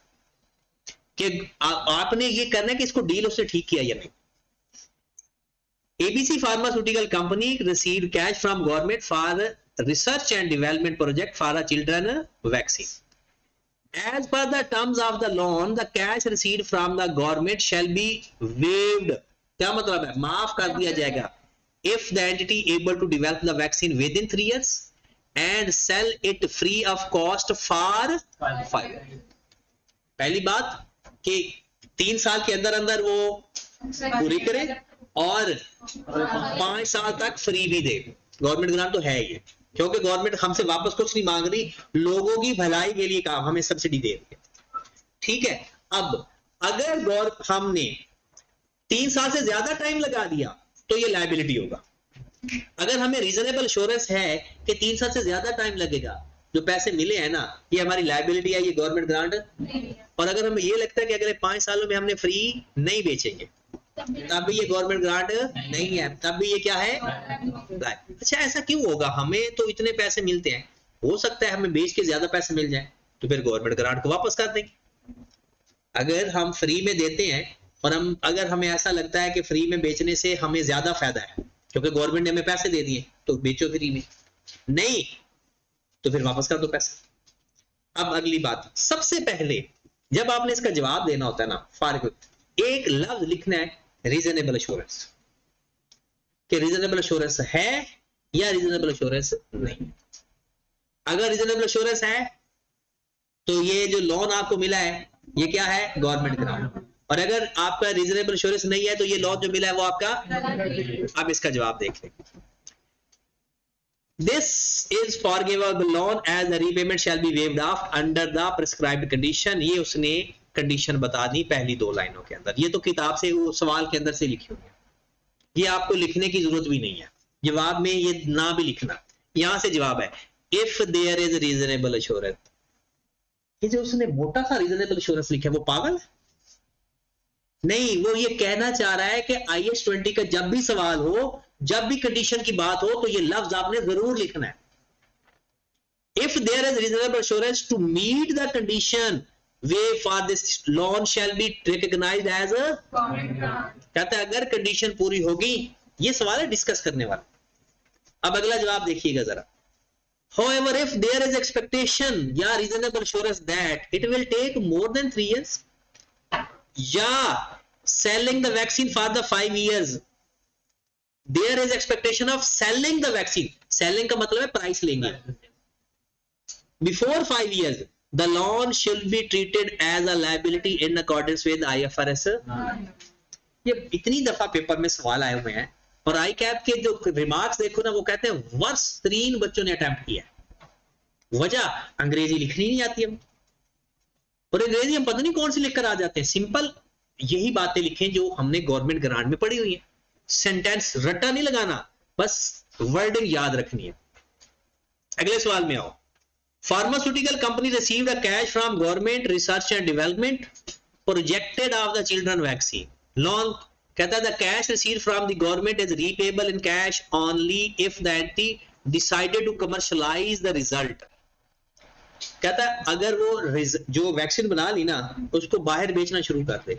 कि आपने ये करना है कि इसको डील उससे ठीक किया या नहीं। ABC pharmaceutical company received cash from government for research and development project for a children vaccine. As per the terms of the loan, the cash received from the government shall be waived। क्या मतलब है, माफ कर दिया जाएगा if the entity able to develop the vaccine within 3 years and sell it free of cost for 5 years। पहली बात कि 3 साल के अंदर अंदर वो पूरी करे और 5 साल तक फ्री भी दे। गवर्नमेंट ग्रांट तो है ये, क्योंकि गवर्नमेंट हमसे वापस कुछ नहीं मांग रही, लोगों की भलाई के लिए काम हमें सब्सिडी दे रही है, ठीक है। अब अगर हमने 3 साल से ज्यादा टाइम लगा दिया तो ये लायबिलिटी होगा। अगर हमें रीजनेबल एश्योरेंस है कि 3 साल से ज्यादा टाइम लगेगा, जो पैसे मिले हैं ना ये हमारी लायबिलिटी है, ये गवर्नमेंट ग्रांट। और अगर हमें ये लगता है कि अगले 5 सालों में हमने फ्री नहीं बेचेंगे तब भी ये गवर्नमेंट ग्रांट नहीं है, तब भी ये क्या है। अच्छा ऐसा क्यों होगा, हमें तो इतने पैसे मिलते हैं, हो सकता है हमें बेच के ज्यादा पैसे मिल जाए तो फिर गवर्नमेंट ग्रांट को वापस कर देंगे। अगर हम फ्री में देते हैं और अगर हमें ऐसा लगता है कि फ्री में बेचने से हमें ज्यादा फायदा है क्योंकि गवर्नमेंट ने हमें पैसे दे दिए, तो बेचो फ्री में, नहीं तो फिर वापस कर दो पैसे। अब अगली बात, सबसे पहले जब आपने इसका जवाब देना होता है ना, फारिग एक लफ्ज लिखना है रीजनेबल एश्योरेंस, कि रीजनेबल एश्योरेंस है या रीजनेबल एश्योरेंस नहीं। अगर रीजनेबल एश्योरेंस है तो ये जो लोन आपको मिला है ये क्या है, गवर्नमेंट ग्रांट। और अगर आपका रीजनेबल एश्योरेंस नहीं है तो ये लोन जो मिला है वो आपका। अब इसका जवाब देख लें, This is forgivable loan as the repayment shall be waived off under the prescribed condition। ये उसने कंडीशन बता दी पहली 2 लाइनों के अंदर, ये तो किताब से वो सवाल के अंदर से लिखी हुई है, ये आपको लिखने की जरूरत भी नहीं है, जवाब में ये ना भी लिखना, यहां से जवाब है if there is reasonable assurance. ये जो उसने मोटा सा रीजनेबल एश्योरेंस लिखा है वो पागल है नहीं, वो ये कहना चाह रहा है कि IAS 20 का जब भी सवाल हो, जब भी कंडीशन की बात हो तो ये लफ्ज आपने जरूर लिखना है, if there is reasonable assurance to meet the condition way for this loan shall be recognised as a. कहता है अगर कंडीशन पूरी होगी, ये सवाल है डिस्कस करने वाला। अब अगला जवाब देखिएगा जरा, however if there is expectation या reasonable assurance that it will take more than 3 years या selling the vaccine for the 5 years, there is expectation of selling the vaccine, selling का मतलब है प्राइस लेंगे, before 5 years the loan should be treated as a liability in accordance with IFRS। ये इतनी दफा पेपर में सवाल आए हुए हैं और आई कैप के जो रिमार्क्स देखो ना, वो कहते हैं वर्ष 3 बच्चों ने अटेम्प्ट किया, वजह अंग्रेजी लिखनी नहीं आती हम, और अंग्रेजी हम पता नहीं कौन सी लिखकर आ जाते हैं। सिंपल यही बातें लिखें जो हमने गवर्नमेंट ग्रांट में पढ़ी हुई है, सेंटेंस रट्टा नहीं लगाना, बस वर्डिंग याद रखनी है। अगले सवाल में आओ, pharmaceutical company received a cash from government research and development projected of the children vaccine loan. कहता है the cash received from the government is repayable in cash only if the entity decided to commercialize the result, कहता है अगर वो जो वैक्सीन बना ली ना उसको बाहर बेचना शुरू कर दे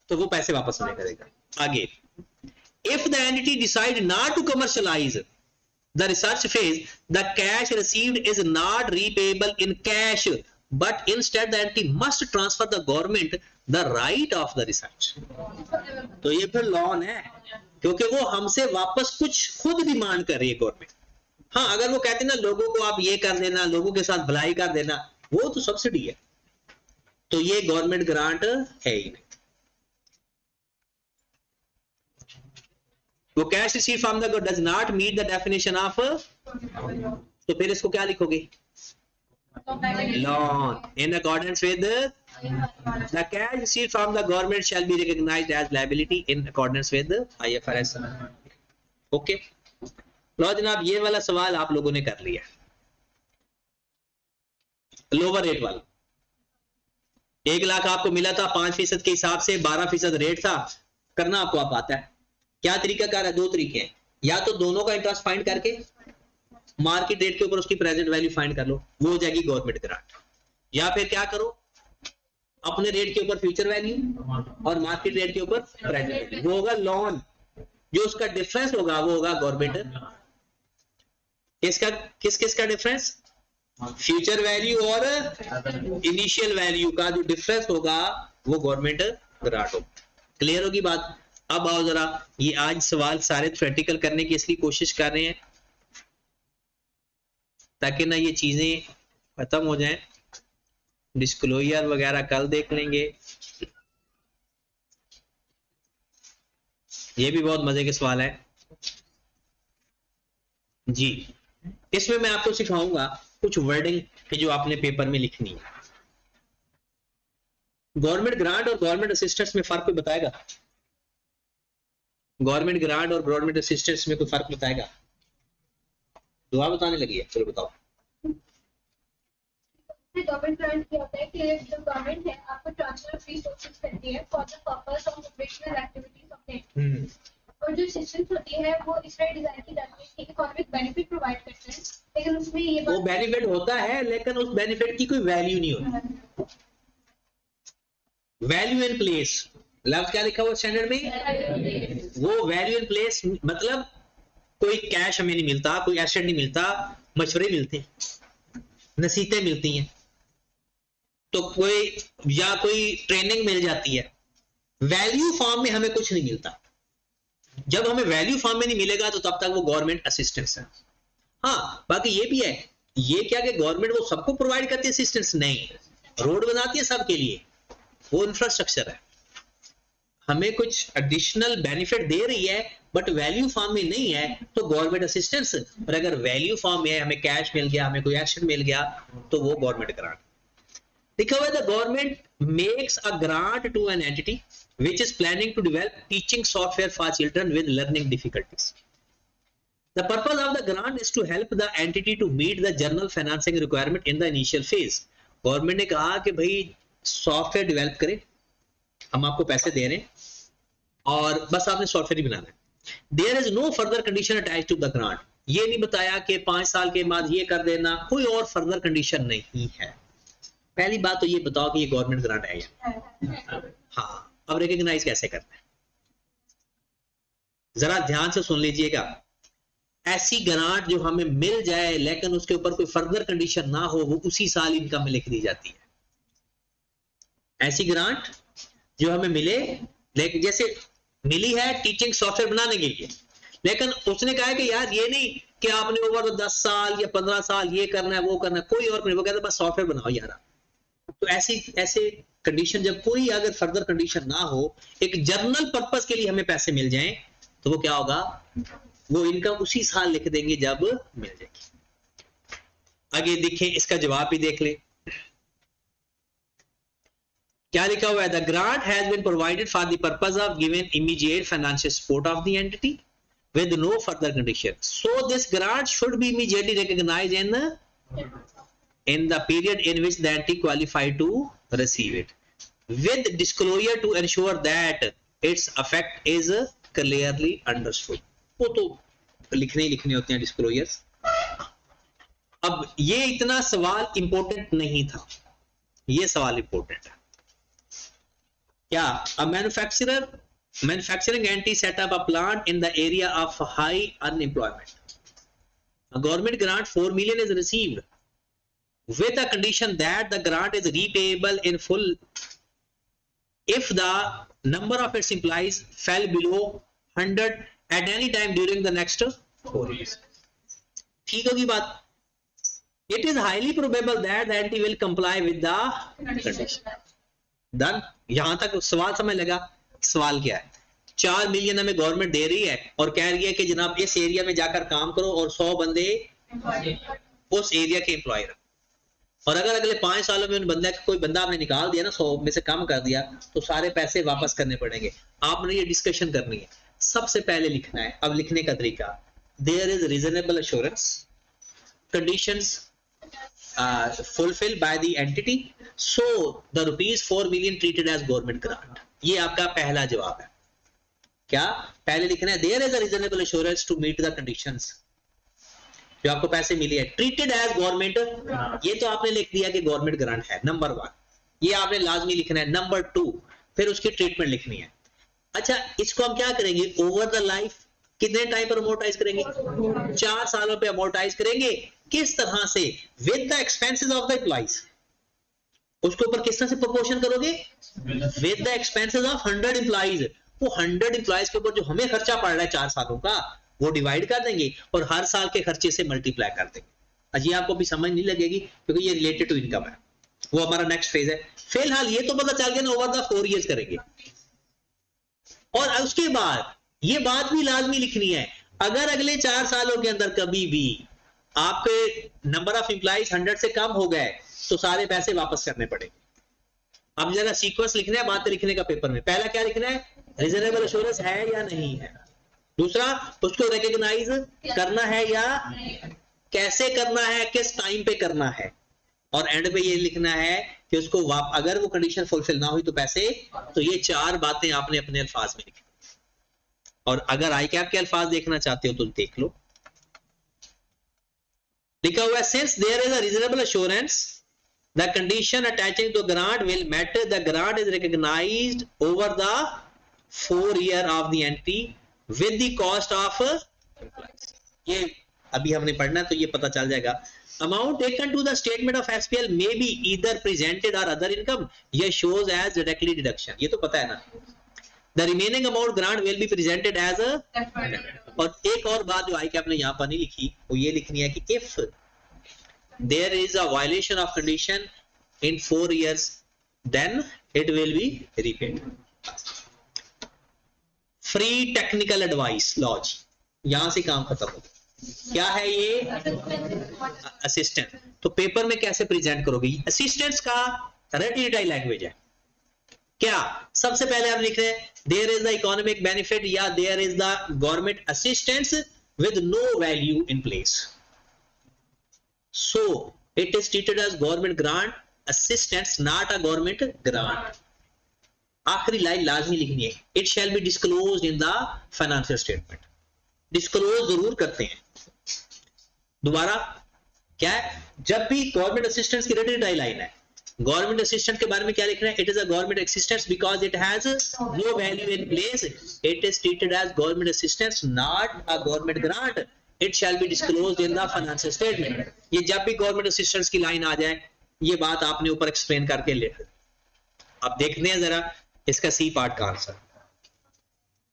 तो वो पैसे वापस नहीं करेगा। आगे, if the entity decide not to commercialize the research phase, the cash received is not repayable in cash, but instead the entity must transfer the government the right of the research। तो ये फिर लॉन है, क्योंकि वो हमसे वापस कुछ खुद डिमांड कर रही है गवर्नमेंट। हाँ, अगर वो कहते ना लोगों को आप ये कर देना, लोगों के साथ भलाई कर देना, वो तो सब्सिडी है, तो ये गवर्नमेंट ग्रांट है ही नहीं। वो cash receive from the does not meet the definition of, तो फिर इसको क्या लिखोगे? Loan in accordance with the cash receive from the government shall be recognised as liability in accordance with IFRS। Okay, लो जनाब, ये वाला सवाल आप लोगों ने कर लिया। लोअर रेट वाला 1 लाख आपको मिला था 5% के हिसाब से, 12% रेट था, करना आपको आप आता है। क्या तरीका कर है? 2 तरीके हैं, या तो दोनों का इंटरेस्ट फाइंड करके मार्केट रेट के ऊपर उसकी प्रेजेंट वैल्यू फाइंड कर लो, वो हो जाएगी गवर्नमेंट ग्रांट, या फिर क्या करो अपने रेट के ऊपर फ्यूचर वैल्यू और मार्केट रेट के ऊपर प्रेजेंट वैल्यू, वो होगा लॉन। जो उसका डिफरेंस होगा वो होगा गवर्नमेंट। किसका किस का डिफरेंस? फ्यूचर वैल्यू और इनिशियल वैल्यू का जो डिफरेंस होगा वो गवर्नमेंट ग्रांट होगा। क्लियर होगी बात? अब आओ जरा, ये आज सवाल सारे थ्योरेटिकल करने की इसलिए कोशिश कर रहे हैं ताकि ना ये चीजें खत्म हो जाएं। डिस्क्लोजर वगैरह कल देख लेंगे, ये भी बहुत मजे के सवाल है जी। इसमें मैं आपको सिखाऊंगा कुछ वर्डिंग कि जो आपने पेपर में लिखनी है। गवर्नमेंट ग्रांट और गवर्नमेंट असिस्टेंस में फर्क कोई बताएगा? गवर्नमेंट ग्रांट और गवर्नमेंट असिस्टेंस में कोई फर्क बताएगा? दुआ बताने लगी है, चलो बताओ। गवर्नमेंट ग्रांट क्या होता है कि जो गवर्नमेंट है आपको ट्रांसफर ऑफ रिसोर्सेज करती है for the purpose of operational activities of the, और जो असिस्टेंस होती है वो इस तरह डिजाइन की जाती है कि इकोनॉमिक बेनिफिट प्रोवाइड करते हैं, लेकिन उसमें ये वो बेनिफिट होता है लेकिन उस बेनिफिट की कोई वैल्यू नहीं होती। वैल्यू इन प्लेस, लफ्ज क्या लिखा हुआ स्टैंडर्ड में? वो वैल्यू इन प्लेस मतलब कोई कैश हमें नहीं मिलता, कोई एसेट नहीं मिलता, मशवरे मिलते हैं, नसीहतें मिलती हैं, तो कोई या कोई ट्रेनिंग मिल जाती है। वैल्यू फॉर्म में हमें कुछ नहीं मिलता। जब हमें वैल्यू फॉर्म में नहीं मिलेगा तो तब तक वो गवर्नमेंट असिस्टेंस है। हाँ, बाकी ये भी है, ये क्या कि गवर्नमेंट वो सबको प्रोवाइड करती है असिस्टेंस? नहीं, रोड बनाती है सबके लिए, वो इंफ्रास्ट्रक्चर है। हमें कुछ एडिशनल बेनिफिट दे रही है बट वैल्यू फॉर्म में नहीं है तो गवर्नमेंट असिस्टेंस। और अगर वैल्यू फॉर्म में है, हमें कैश मिल गया, हमें कोई एसेट मिल गया, तो वो गवर्नमेंट ग्रांट। लिखा हुआ है the government makes a grant to an entity which is planning to develop teaching software for children with learning difficulties. The purpose of the grant is to help the entity to meet the general financing requirement in the initial phase. Government ने कहा कि भाई सॉफ्टवेयर डेवलप करें, हम आपको पैसे दे रहे हैं और बस आपने सॉफ्टवेयर ही बनाना है। There is no further condition attached to the grant. ये नहीं बताया कि 5 साल के बाद ये कर देना, कोई और फर्दर कंडीशन नहीं है। पहली बात तो ये बताओ कि ये गवर्नमेंट ग्रांट है या? हाँ, अब रिकॉग्नाइज कैसे करना है जरा ध्यान से सुन लीजिएगा। ऐसी ग्रांट जो हमें मिल जाए लेकिन उसके ऊपर कोई फर्दर कंडीशन ना हो, वो उसी साल इनकम में लिख दी जाती है। ऐसी ग्रांट जो हमें मिले, लेकिन जैसे मिली है टीचिंग सॉफ्टवेयर बनाने के लिए, लेकिन उसने कहा कि यार ये नहीं कि आपने ओवर 10 साल या 15 साल ये करना है वो करना है, कोई और नहीं, वो कहता है बस सॉफ्टवेयर बनाओ यार। तो ऐसे कंडीशन, जब कोई अगर फर्दर कंडीशन ना हो, एक जनरल पर्पस के लिए हमें पैसे मिल जाएं, तो वो क्या होगा? वो इनकम उसी साल लिख देंगे जब मिल जाएगी। आगे देखें, इसका जवाब भी देख ले, क्या लिखा हुआ है? The grant has been provided for the purpose of given immediate financial support of the entity with no further condition, so this grant should be immediately recognised in the period in which the entity qualified to receive it, with disclosure to ensure that its effect is clearly understood. वो तो लिखने ही लिखने होते हैं डिस्क्लोजर्स, अब ये इतना सवाल इंपॉर्टेंट नहीं था, ये सवाल इंपॉर्टेंट है क्या? A manufacturing anti setup a plant in the area of high unemployment, a government grant 4 million is received with the condition that the grant is repayable in full if the number of its employees fell below 100 at any time during the next 4 years. ठीक होगी बात? It is highly probable that the entity will comply with the condition. Done? यहां तक सवाल समझ लगा? सवाल क्या है? 4 मिलियन हमें गवर्नमेंट दे रही है और कह रही है कि जनाब इस एरिया में जाकर काम करो और 100 बंदे उस एरिया के एम्प्लॉय रखो, और अगर अगले 5 सालों में उन बंदा कोई बंदा आपने निकाल दिया ना, 100 में से कम कर दिया, तो सारे पैसे वापस करने पड़ेंगे। आपने ये डिस्कशन करनी है। सबसे पहले लिखना है, अब लिखने का तरीका, there is reasonable assurance, conditions fulfilled by the entity, so the rupees 4 million treated as government grant. ये आपका पहला जवाब है। क्या पहले लिखना है? There is a reasonable assurance to meet the conditions, जो आपको पैसे मिले हैं, ट्रीटेड एज गवर्नमेंट, ये तो आपने लिख दिया कि गवर्नमेंट ग्रांट है, नंबर 1, ये आपने लाजमी लिखना है। नंबर 2, फिर उसकी ट्रीटमेंट लिखनी है। अच्छा, इसको हम क्या करेंगे? ओवर द लाइफ कितने टाइम पर अमोर्टाइज करेंगे? 4 सालों पे अमोर्टाइज करेंगे। किस तरह से? With the expenses of the employees, उसके ऊपर किस तरह से प्रोपोर्शन करोगे? With the expenses of 100 employees, वो 100 एम्प्लॉइज के ऊपर जो हमें खर्चा पड़ रहा है 4 सालों का, वो डिवाइड कर देंगे और हर साल के खर्चे से मल्टीप्लाई कर देंगे। अजी आपको भी समझ नहीं लगेगी क्योंकि ये रिलेटेड टू इनकम है, वो हमारा नेक्स्ट फेज है। फिलहाल ये तो पता चल गया ना, ओवर द 4 इयर्स करेंगे। और उसके बाद ये बात भी लाजमी लिखनी है, अगर अगले 4 सालों के अंदर कभी भी आपके नंबर ऑफ एम्प्लॉइज 100 से कम हो गए तो सारे पैसे वापस करने पड़ेंगे। अब जरा सीक्वेंस लिखना है, बात लिखने का पेपर में। पहला क्या लिखना है? रीजनेबल एश्योरेंस है या नहीं है। दूसरा, उसको रिकॉग्नाइज करना है या कैसे करना है, किस टाइम पे करना है। और एंड पे ये लिखना है कि उसको अगर वो कंडीशन फुलफिल ना हुई तो पैसे। तो ये 4 बातें आपने अपने अल्फाज में लिखी, और अगर आई कैप के अल्फाज देखना चाहते हो तो देख लो। लिखा हुआ है, since there is a reasonable assurance the condition attaching to grant will met, the grant is recognized over the 4 year of the entity with the cost of. ये अभी हमने पढ़ना तो ये पता चल जाएगा। Amount taken to the statement of SPL may be either presented और अदर इनकम, ये शोज एज डायरेक्टली डिडक्शन, ये तो पता है ना। The remaining amount grant will B presented as a. और एक और बात जो आई कैप ने यहां पर नहीं लिखी, वो ये लिखनी है कि if there is a violation of condition in 4 years then it will be repaid. Free technical advice laws, यहां से काम खत्म हो गया। क्या है ये? असिस्टेंट। तो पेपर में कैसे प्रेजेंट करोगे? असिस्टेंट्स का रेटिटाई लैंग्वेज है। क्या सबसे पहले आप लिख रहे हैं there is the economic benefit या there is the government assistance with no value in place, so it is treated as government grant assistance, not a government grant. आखिरी लाइन लाजमी लिखनी है, it shall be disclosed in the financial statement. Disclose जरूर करते हैं। दोबारा क्या है? जब भी गवर्नमेंट असिस्टेंस की रेटिटाई लाइन है, गवर्नमेंट असिस्टेंट के बारे में क्या लिखना है? It is a government assistance because it has no value in place, it is treated as government assistance not a government grant, it shall be disclosed in the financial statement. ये जब भी गवर्नमेंट असिस्टेंस की लाइन आ जाए, ये बात आपने ऊपर एक्सप्लेन करके लिख। अब देखते हैं जरा इसका सी पार्ट का आंसर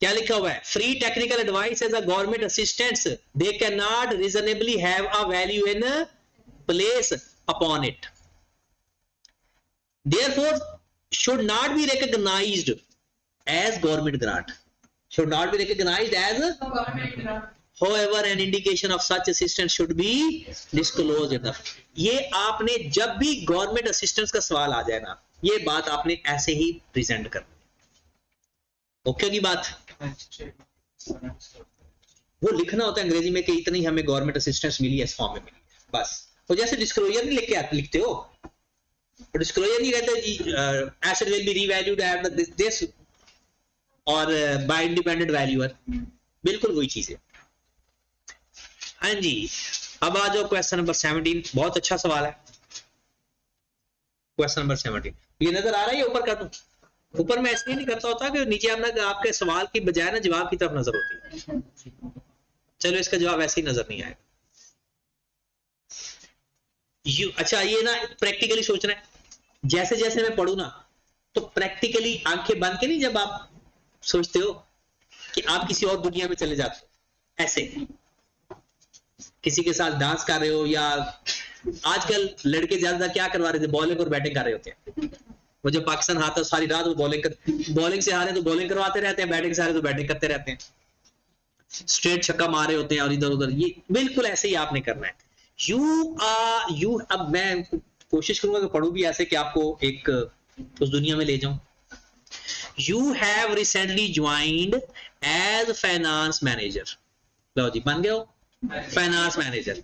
क्या लिखा हुआ है। Free technical advice as a government assistants they can not reasonably have a value in place upon it, therefore should not be recognized as government grant, should not be recognized as government grant. however an indication of such assistance should be disclosed in the। ये आपने जब भी गवर्नमेंट असिस्टेंस का सवाल आ जाए ना, ये बात आपने ऐसे ही प्रेजेंट करनी है। ओके की बात? वो लिखना होता है अंग्रेजी में कि इतनी हमें गवर्नमेंट असिस्टेंस मिली है, इस फॉर्म में मिली है, बस। तो जैसे डिस्क्लोजर नहीं लिख के आप लिखते हो, डिस्क्लोजर नहीं कहते जी asset will be revalued at this और बाय इंडिपेंडेंट वैल्यूअर, बिल्कुल वही चीज है। हाँ जी, अब आ जाओ क्वेश्चन नंबर 17, बहुत अच्छा सवाल है। क्वेश्चन नंबर 17 ये नजर आ रहा है, ऊपर कर दूं? ऊपर मैं ऐसे ही नहीं करता होता कि नीचे आपके सवाल की बजाय ना जवाब की तरफ नजर होती है। चलो इसका जवाब ऐसे ही नजर नहीं आएगा। अच्छा ये ना प्रैक्टिकली सोचना है, जैसे जैसे मैं पढ़ू ना तो प्रैक्टिकली आंखें बंद के नहीं, जब आप सोचते हो कि आप किसी और दुनिया में चले जाते हो, ऐसे किसी के साथ डांस कर रहे हो, या आजकल लड़के ज्यादा क्या करवा रहे थे, बॉलिंग और बैटिंग कर रहे होते हैं। वो जब पाकिस्तान हारता है सारी रात वो बॉलिंग से हारे तो बॉलिंग करवाते रहते हैं, बैटिंग से हारे तो बैटिंग करते रहते हैं, स्ट्रेट छक्का मारे होते हैं और इधर उधर। ये बिल्कुल ऐसे ही आपने करना है। अब मैं कोशिश करूंगा कि पढ़ूं भी ऐसे कि आपको एक उस दुनिया में ले जाऊं। You have recently joined as finance manager. लो जी, बन गए हो finance manager.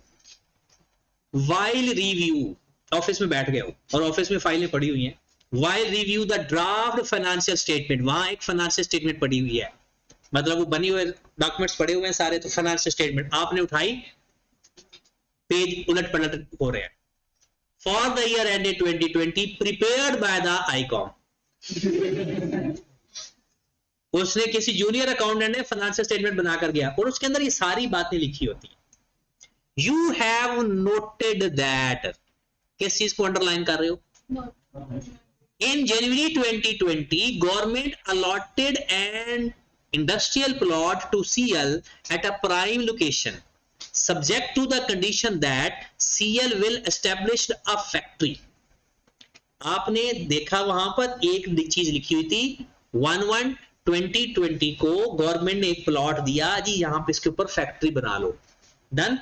While review, office में बैठ गए हो और ऑफिस में फाइलें पड़ी हुई हैं। While review the draft financial statement, वहां एक फाइनेंशियल स्टेटमेंट पड़ी हुई है, मतलब वो बनी हुए डॉक्यूमेंट्स पड़े हुए हैं सारे, तो फाइनेंशियल स्टेटमेंट आपने उठाई, पेज उलट पलट हो रहे हैं। For the year ended 2020 prepared by the Icom. उसने किसी जूनियर अकाउंटेंट ने फाइनेंशियल स्टेटमेंट बनाकर गया और उसके अंदर ये सारी बातें लिखी होती हैं। यू हैव नोटेड दैट, किस चीज को अंडरलाइन कर रहे हो? In January 2020 government allotted an industrial plot to CL at a prime location subject to the condition that CL will establish a factory। आपने देखा वहां पर एक चीज लिखी हुई थी, 1/1/2020 को गवर्नमेंट ने एक प्लॉट दिया जी, यहां पे इसके ऊपर फैक्ट्री बना लो। Done.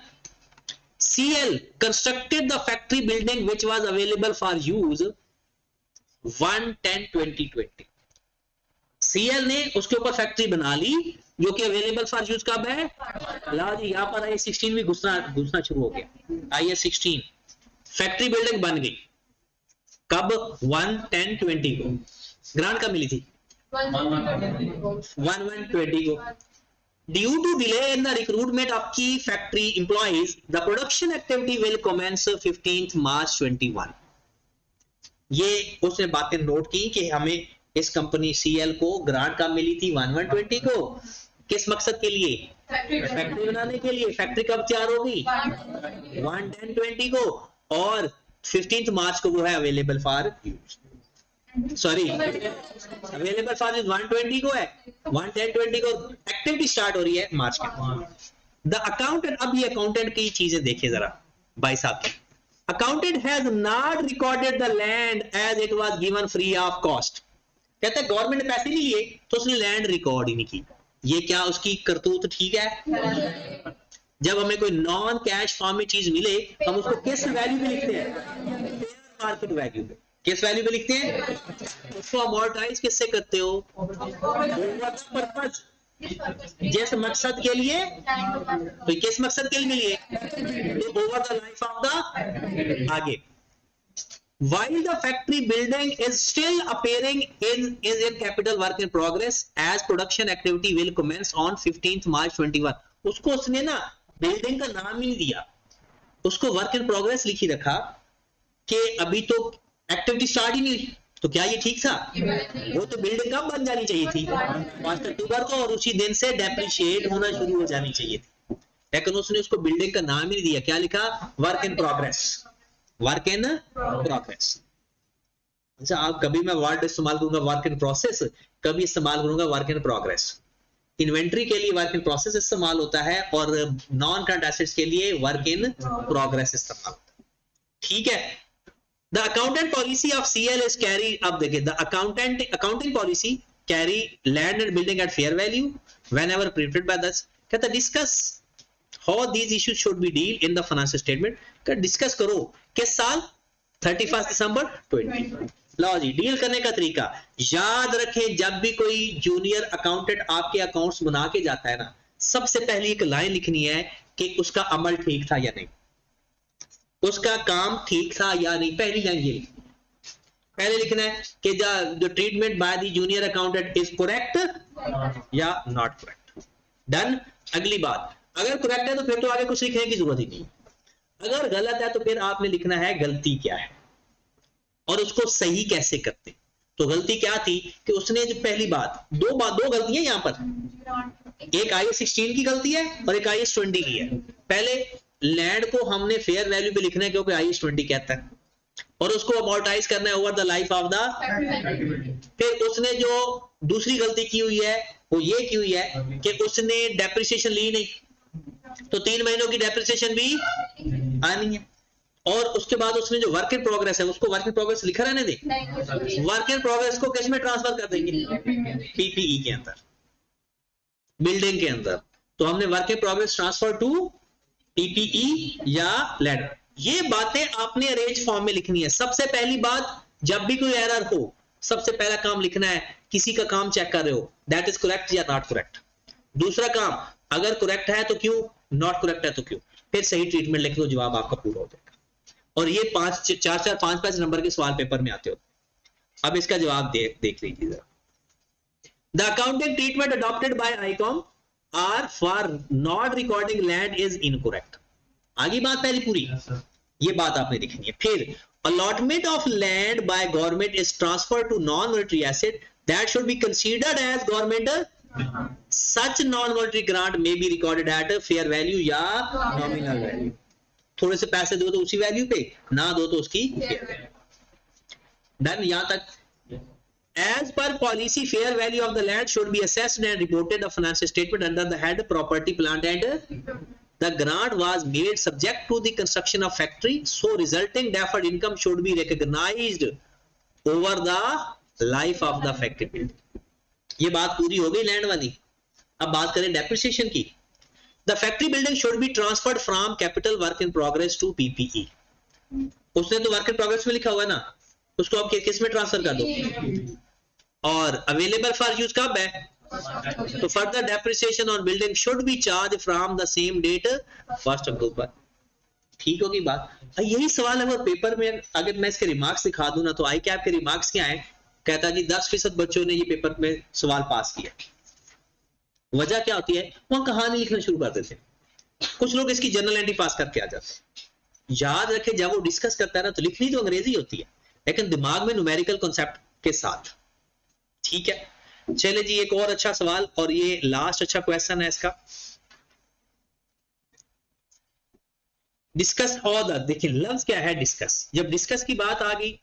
CL constructed the factory building which was available for use 1/10/2020। CL ने उसके ऊपर फैक्ट्री बना ली जो कि अवेलेबल फॉर यूज कब है? ला जी, यहां पर IS 16 भी घुसना शुरू हो गया। IS 16 फैक्ट्री बिल्डिंग बन गई कब? 1/10/20 को। ग्रांट कब मिली थी? 1/1/20 को। Due to delay in the recruitment of की factory employees the production activity will commence 15 March 21। ये उसने बातें नोट की कि हमें इस कंपनी सीएल को ग्रांट कब मिली थी? 1/1/20 को। किस मकसद के लिए? फैक्ट्री बनाने के लिए। फैक्ट्री कब तैयार होगी? 1/10/20 को, और 15 मार्च को वो है available for use. Sorry, available for use 1/20 को है, 1/10/20 को एक्टिविटी स्टार्ट हो रही है मार्च के। द अकाउंटेंट, अब ये अकाउंटेंट की चीजें देखिए जरा भाई साहब की। Accountant has not recorded the land as it was given free of cost। कहता है गवर्नमेंट ने पैसे नहीं लिए तो उसने लैंड रिकॉर्ड ही नहीं की। ये क्या उसकी करतूत ठीक है? जब हमें कोई नॉन कैश फॉर्म में चीज मिले हम उसको किस वैल्यू पे लिखते हैं? मार्केट वैल्यू पे। किस वैल्यू पे लिखते हैं? उसको अमोर्टाइज किससे करते हो? पर्पस, जिस मकसद के लिए, तो किस मकसद के लिए? Over the life of the, आगे। While the factory building is still appearing in capital work in progress as production activity will commence on 15th March 21। उसको उसने ना बिल्डिंग का नाम ही नहीं दिया, उसको वर्क इन प्रोग्रेस लिखी रखा कि अभी तो एक्टिविटी स्टार्ट ही नहीं। तो क्या ये ठीक था? वो तो बिल्डिंग कब बन जानी चाहिए थी? 5 अक्टूबर को, और उसी दिन से डेप्रिशिएट होना शुरू हो जानी चाहिए थी, लेकिन उसने उसको बिल्डिंग का नाम ही नहीं दिया। क्या लिखा? Work in progress. Work in progress. अच्छा, आप कभी मैं वर्ड इस्तेमाल करूंगा वर्क इन प्रोसेस, कभी इस्तेमाल करूंगा वर्क इन प्रोग्रेस। इन्वेंट्री के लिए वर्क इन प्रोसेस इस्तेमाल होता है और नॉन करंट एसेट्स के लिए वर्क इन प्रोग्रेस इस्तेमाल होता है। ठीक है। The accountant policy of CL is carry, अब देखिए, the accounting policy carry land and building at fair value whenever printed by this। कहता discuss how these issues should be dealt in the financial statement। क्या डिस्कस करो किस साल? 31 दिसंबर 20। लो जी, डील करने का तरीका याद रखें। जब भी कोई जूनियर अकाउंटेंट आपके अकाउंट्स बना के जाता है ना, सबसे पहले एक लाइन लिखनी है कि उसका अमल ठीक था या नहीं, उसका काम ठीक था या नहीं। पहली लाइन ये लिखनी है। पहले लिखना है कि जो treatment by the junior accountant is correct या नॉट करेक्ट। डन। अगली बात, अगर करेक्ट है तो फिर तो आगे कुछ लिखने की जरूरत ही नहीं। अगर गलत है तो फिर आपने लिखना है गलती क्या है और उसको सही कैसे करते। तो गलती क्या थी कि उसने जो पहली बात दो गलतियां यहां पर, एक IAS 16 की गलती है और एक IAS 20 की है। पहले लैंड को हमने फेयर वैल्यू पे लिखना है क्योंकि IAS 20 कहता है, और उसको अमोर्टाइज करना है over the life of the. फिर उसने जो दूसरी गलती की हुई है वो ये की हुई है कि उसने डेप्रिसिएशन ली नहीं, तो 3 महीनों की डेप्रिसिएशन भी आनी है। और उसके बाद उसने जो वर्क इन प्रोग्रेस है उसको वर्क इन प्रोग्रेस लिखा रहने दे, वर्क इन प्रोग्रेस को किस में ट्रांसफर कर देंगे, PPE के अंदर, बिल्डिंग के अंदर। तो हमने work in progress transfer to PPE या लैंड। ये बातें आपने अरेंज फॉर्म में लिखनी है। सबसे पहली बात, जब भी कोई एरर हो सबसे पहला काम लिखना है, किसी का काम चेक कर रहे हो दैट इज करेक्ट या नॉट करेक्ट। दूसरा काम, अगर करेक्ट है तो क्यों, नॉट करेक्ट है तो क्यों, फिर सही ट्रीटमेंट लिख दो, जवाब आपका पूरा हो जाएगा। और ये 5 नंबर के सवाल पेपर में आते हो। अब इसका जवाब देख लीजिए जरा। The accounting treatment adopted by ICOM are for not recording land is incorrect. आगे बात पहली पूरी, ये बात आपने लिखनी है। फिर allotment of land by government is transferred to non-monetary asset that should be considered as government, such non-monetary grant may be recorded at fair value या nominal value। थोड़े से पैसे दो तो उसी वैल्यू पे, ना दो तो उसकी fair value। डन यहां तक। as per policy fair value of the land should be assessed and reported a financial statement under the head property plant and the grant was made subject to the construction of factory, so resulting deferred income should be recognized over the life of the factory building। ये बात पूरी हो गई लैंड वाली। अब बात करें डेप्रिसिएशन की। The factory building should be transferred from capital work in progress to PPE। उसने तो वर्क इन प्रोग्रेस में लिखा हुआ है ना, उसको आप किस में ट्रांसफर कर दो, और अवेलेबल फॉर यूज कब है, तो further depreciation on building should be charge from the same date 1 October. ठीक होगी बात। यही सवाल अगर पेपर में अगर मैं इसके रिमार्क्स दिखा दूं ना, तो आई कैप के रिमार्क्स क्या है, कहता जी 10% बच्चों ने ये पेपर में सवाल पास किया। वजह क्या होती है, वहां कहानी लिखना शुरू कर देते हैं। कुछ लोग इसकी जनरल एंट्री पास करके आ जाते हैं। याद रखें, जब वो डिस्कस करता है ना तो लिखनी तो अंग्रेजी होती है लेकिन दिमाग में न्यूमेरिकल कॉन्सेप्ट के साथ। ठीक है, चले जी एक और अच्छा सवाल, और ये लास्ट अच्छा क्वेश्चन है इसका। डिस्कस ऑल द, देखिए लफ्ज क्या है डिस्कस। जब डिस्कस की बात आ गई,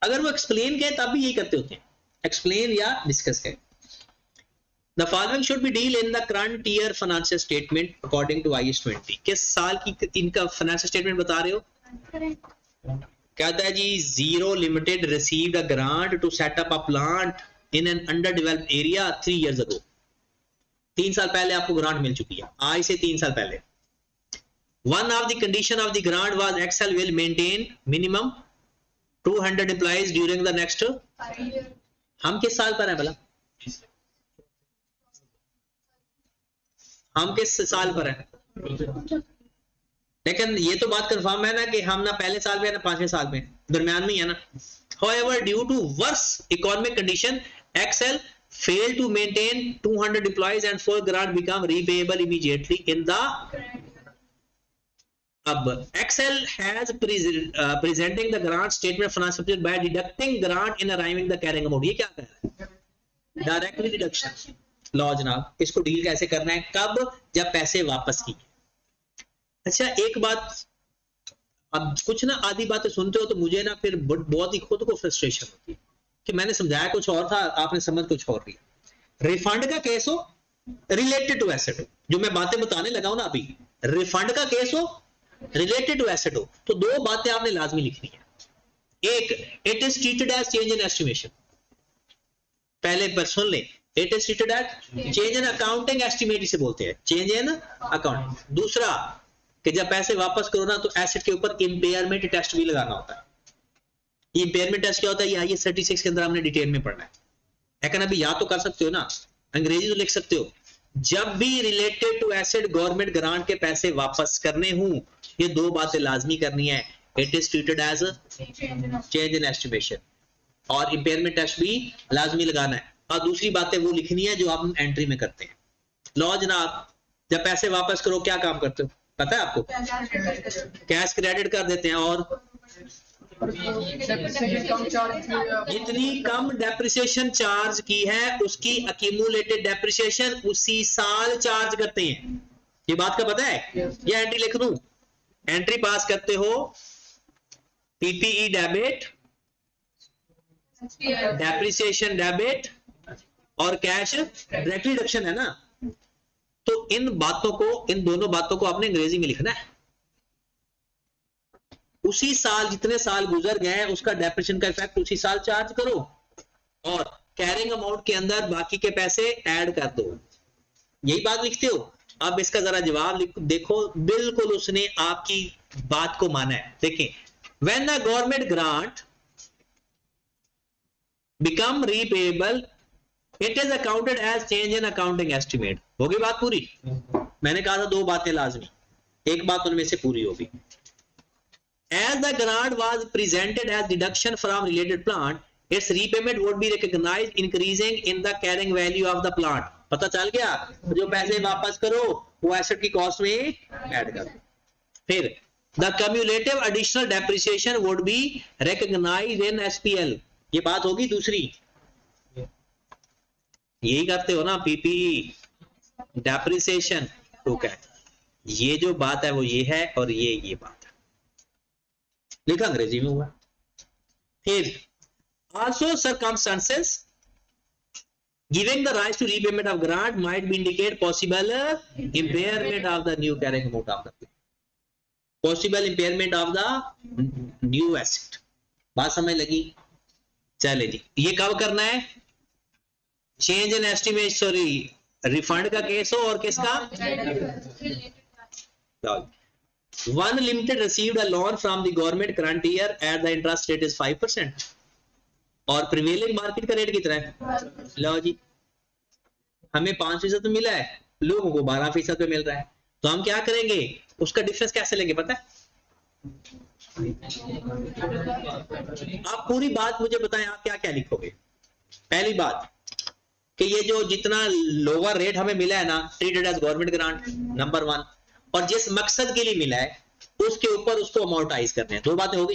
अगर वो एक्सप्लेन कहे तब भी यही करते होते हैं, एक्सप्लेन या डिस्कस कहे। The following should be deal in the current year financial statement according to IAS 20। किस साल की इनका फाइनेंशियल स्टेटमेंट बता रहे हो, कहता है जी Zero limited received a grant to set up a plant in an underdeveloped area 3 years ago। 3 साल पहले आपको ग्रांट मिल चुकी है, आज से 3 साल पहले। One of the condition of the grant was Excel will maintain minimum 200 employees during the next 5 years। हम किस साल पर हैं भला, हम किस साल पर हैं, लेकिन ये तो बात कंफर्म है ना कि हम ना पहले साल में है ना 5वें साल में, दरमियान में ही है ना। However, due to worse economic condition, Excel failed to maintain 200 employees and full grant become repayable immediately in the। अब Excel has presenting the grant statement financial statement by deducting grant in arriving the carrying amount। ये क्या कह रहा है, डायरेक्टली डिडक्शन। लो जनाब, इसको डील कैसे करना है, कब, जब पैसे वापस किए। अच्छा एक बात, अब कुछ ना आधी बातें सुनते हो तो मुझे ना फिर बहुत ही खुद को फ्रस्ट्रेशन होती है कि मैंने समझाया कुछ और था, आपने समझ कुछ और लिया। रिफंड का केस हो, रिलेटेड टू एसेट हो, जो मैं बातें बताने लगा हूं ना अभी, रिफंड का केस हो, रिलेटेड टू एसेट हो, तो 2 बातें आपने लाजमी लिखनी है। एक, it is treated as change in estimation, पहले पर सुन ले, it is treated as change in accounting estimate इसे बोलते हैं, चेंज इन अकाउंटिंग। दूसरा कि जब पैसे वापस करो ना तो एसेट के ऊपर इंपेयरमेंट टेस्ट भी लगाना होता है। ये इंपेयरमेंट टेस्ट क्या होता है, ये IAS 36 के अंदर हमने डिटेल में पढ़ना है, लेकिन अभी याद तो कर सकते हो ना, अंग्रेजी तो लिख सकते हो। जब भी related to asset government grant के पैसे वापस करने हों, ये 2 बातें लाजमी करनी है, it is treated as change in estimation, और इंपेयरमेंट टेस्ट भी लाजमी लगाना है। और दूसरी बातें वो लिखनी है जो आप एंट्री में करते हैं। लो जनाब, जब पैसे वापस करो क्या काम करते हो, पता है आपको? कैश क्रेडिट कर देते हैं। और जितनी कम डेप्रिसिएशन चार्ज की है उसकी अक्यूमुलेटेड डेप्रिसिएशन उसी साल चार्ज करते हैं। ये बात का पता है? ये एंट्री लिख दूं, एंट्री पास करते हो पीपीई डेबिट, डेप्रिसिएशन डेबिट और कैश डायरेक्ट रिडक्शन है ना। तो इन बातों को, इन दोनों बातों को आपने अंग्रेजी में लिखना है। उसी साल जितने साल गुजर गए हैं उसका डेप्रिसिएशन का इफेक्ट उसी साल चार्ज करो और कैरिंग अमाउंट के अंदर बाकी के पैसे ऐड कर दो। यही बात लिखते हो। अब इसका जरा जवाब देखो, बिल्कुल उसने आपकी बात को माना है। देखें, when the government grant become repayable it is accounted as change in accounting estimate. होगी बात पूरी? मैंने कहा था दो बातें लाजमी, एक बात उनमें से पूरी होगी। As the grant was presented as deduction from related plant, its repayment would be recognized increasing in the carrying value of the plant. पता चल गया? जो पैसे वापस करो वो एसेट की कॉस्ट में ऐड कर दो। फिर the cumulative additional depreciation would be recognized in SPL. ये बात होगी दूसरी। यही करते हो ना पीपीई डेप्रिसिएशन टू कैश। ये जो बात है वो ये है और ये बात लिखा अंग्रेजी में हुआ। फिर also circumstances giving the rise to repayment of grant might be indicate possible impairment of the new carrying amount of the possible impairment of the new asset। बात समझ लगी? चले जी, ये कब करना है? Change in estimate, sorry refund का केस हो और किसका? One limited received a loan from the government grantor at the interest rate is 5% और प्रिवेलिंग मार्केट का रेट कितना है? लो जी, हमें 5% तो मिला है, लोगों को 12% पे मिल रहा है। तो हम क्या करेंगे? उसका डिफरेंस कैसे लेंगे पता है? आप पूरी बात मुझे बताएं, आप क्या क्या लिखोगे? पहली बात कि ये जो जितना लोअर रेट हमें मिला है ना, treated as government grant, number 1, और जिस मकसद के लिए मिला है उसके ऊपर उसको अमाउंटाइज करने हैं। दो बातें होगी।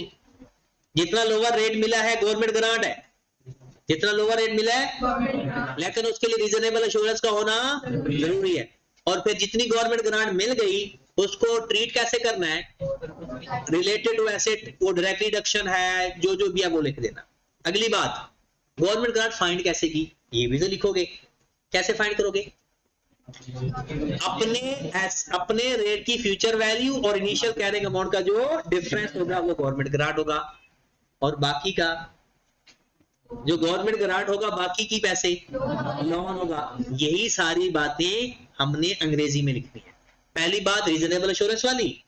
जितना लोअर रेट मिला है गवर्नमेंट ग्रांट है, जितना लोअर रेट मिला है, लेकिन उसके लिए रीजनेबल एश्योरेंस का होना जरूरी है। और फिर जितनी गवर्नमेंट ग्रांट मिल गई उसको ट्रीट कैसे करना है? रिलेटेड टू एसेट, वो डायरेक्ट रिडक्शन है, जो भी है वो लिख देना। अगली बात, गवर्नमेंट ग्रांट फाइंड कैसे की? ये भी तो लिखोगे। कैसे फाइंड करोगे? अपने रेट की फ्यूचर वैल्यू और इनिशियल कैरिंग अमाउंट का जो डिफरेंस होगा वो गवर्नमेंट ग्रांट होगा, और बाकी का जो गवर्नमेंट ग्रांट होगा बाकी की पैसे लोन होगा। यही सारी बातें हमने अंग्रेजी में लिखनी है। पहली बात रीजनेबल एश्योरेंस वाली,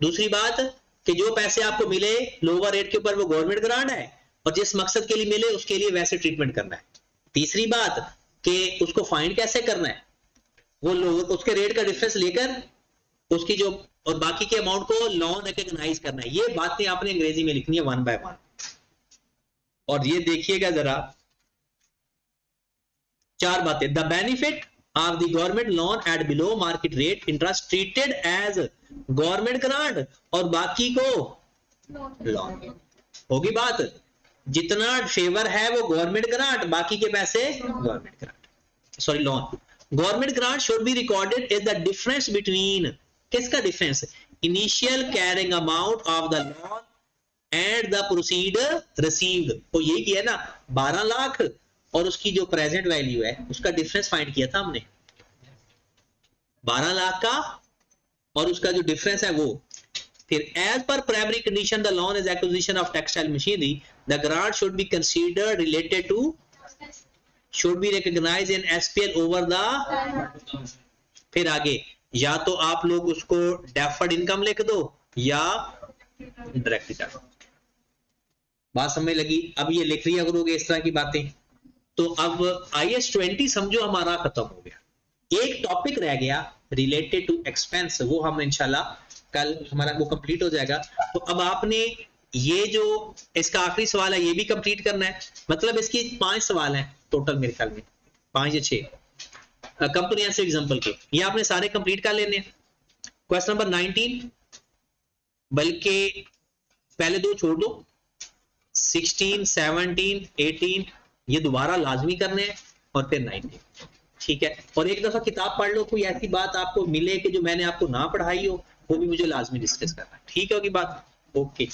दूसरी बात कि जो पैसे आपको मिले लोअर रेट के ऊपर वो गवर्नमेंट ग्रांट है और जिस मकसद के लिए मिले उसके लिए वैसे ट्रीटमेंट करना है। तीसरी बात कि उसको फाइंड कैसे करना है, वो उसके रेट का डिफरेंस लेकर उसकी जो और बाकी के अमाउंट को लोन रिकॉग्नाइज करना है। ये बातें आपने अंग्रेजी में लिखनी है 1 by 1। और ये देखिएगा जरा 4 बातें। The benefit of the government loan at below market rate interest treated as government grant और बाकी को लोन। होगी बात? जितना फेवर है वो गवर्नमेंट ग्रांट, बाकी के पैसे government grant, sorry loan. Government grant should be recorded is the difference between, किसका difference? Initial carrying amount of the loan and the proceed received. तो यही किया ना, 12 लाख और उसकी जो प्रेजेंट वैल्यू है उसका डिफरेंस फाइंड किया था हमने, 12 लाख का और उसका जो डिफरेंस है वो। फिर एज पर primary condition the loan is acquisition of textile machinery, the grant should be considered related to, should be recognized in SPL over the। फिर आगे या तो आप लोग उसको डेफर्ड इनकम लिख दो या डायरेक्ट रिटर्न। बात समझ लगी? अब ये लिख लिया करोगे इस तरह की बातें। तो अब IAS 20 समझो हमारा खत्म हो गया। एक टॉपिक रह गया रिलेटेड टू एक्सपेंस, वो हम इंशाल्लाह कल हमारा वो कंप्लीट हो जाएगा। तो अब आपने ये जो इसका आखिरी सवाल है ये भी कंप्लीट करना है। मतलब इसकी 5 सवाल हैं टोटल, मेरे ख्याल में 5 या 6 कंप्रिहेंसिव एग्जांपल के, ये आपने सारे कंप्लीट कर लेने हैं। क्वेश्चन नंबर 19, बल्कि पहले दो छोड़ दो, 16, 17, 18 ये दोबारा लाजमी करने हैं और फिर 19, ठीक है। और एक दफा किताब पढ़ लो, कोई ऐसी बात आपको मिले कि जो मैंने आपको ना पढ़ाई हो, वो भी मुझे लाजमी डिस्कस करना है, ठीक है होगी बात, ओके।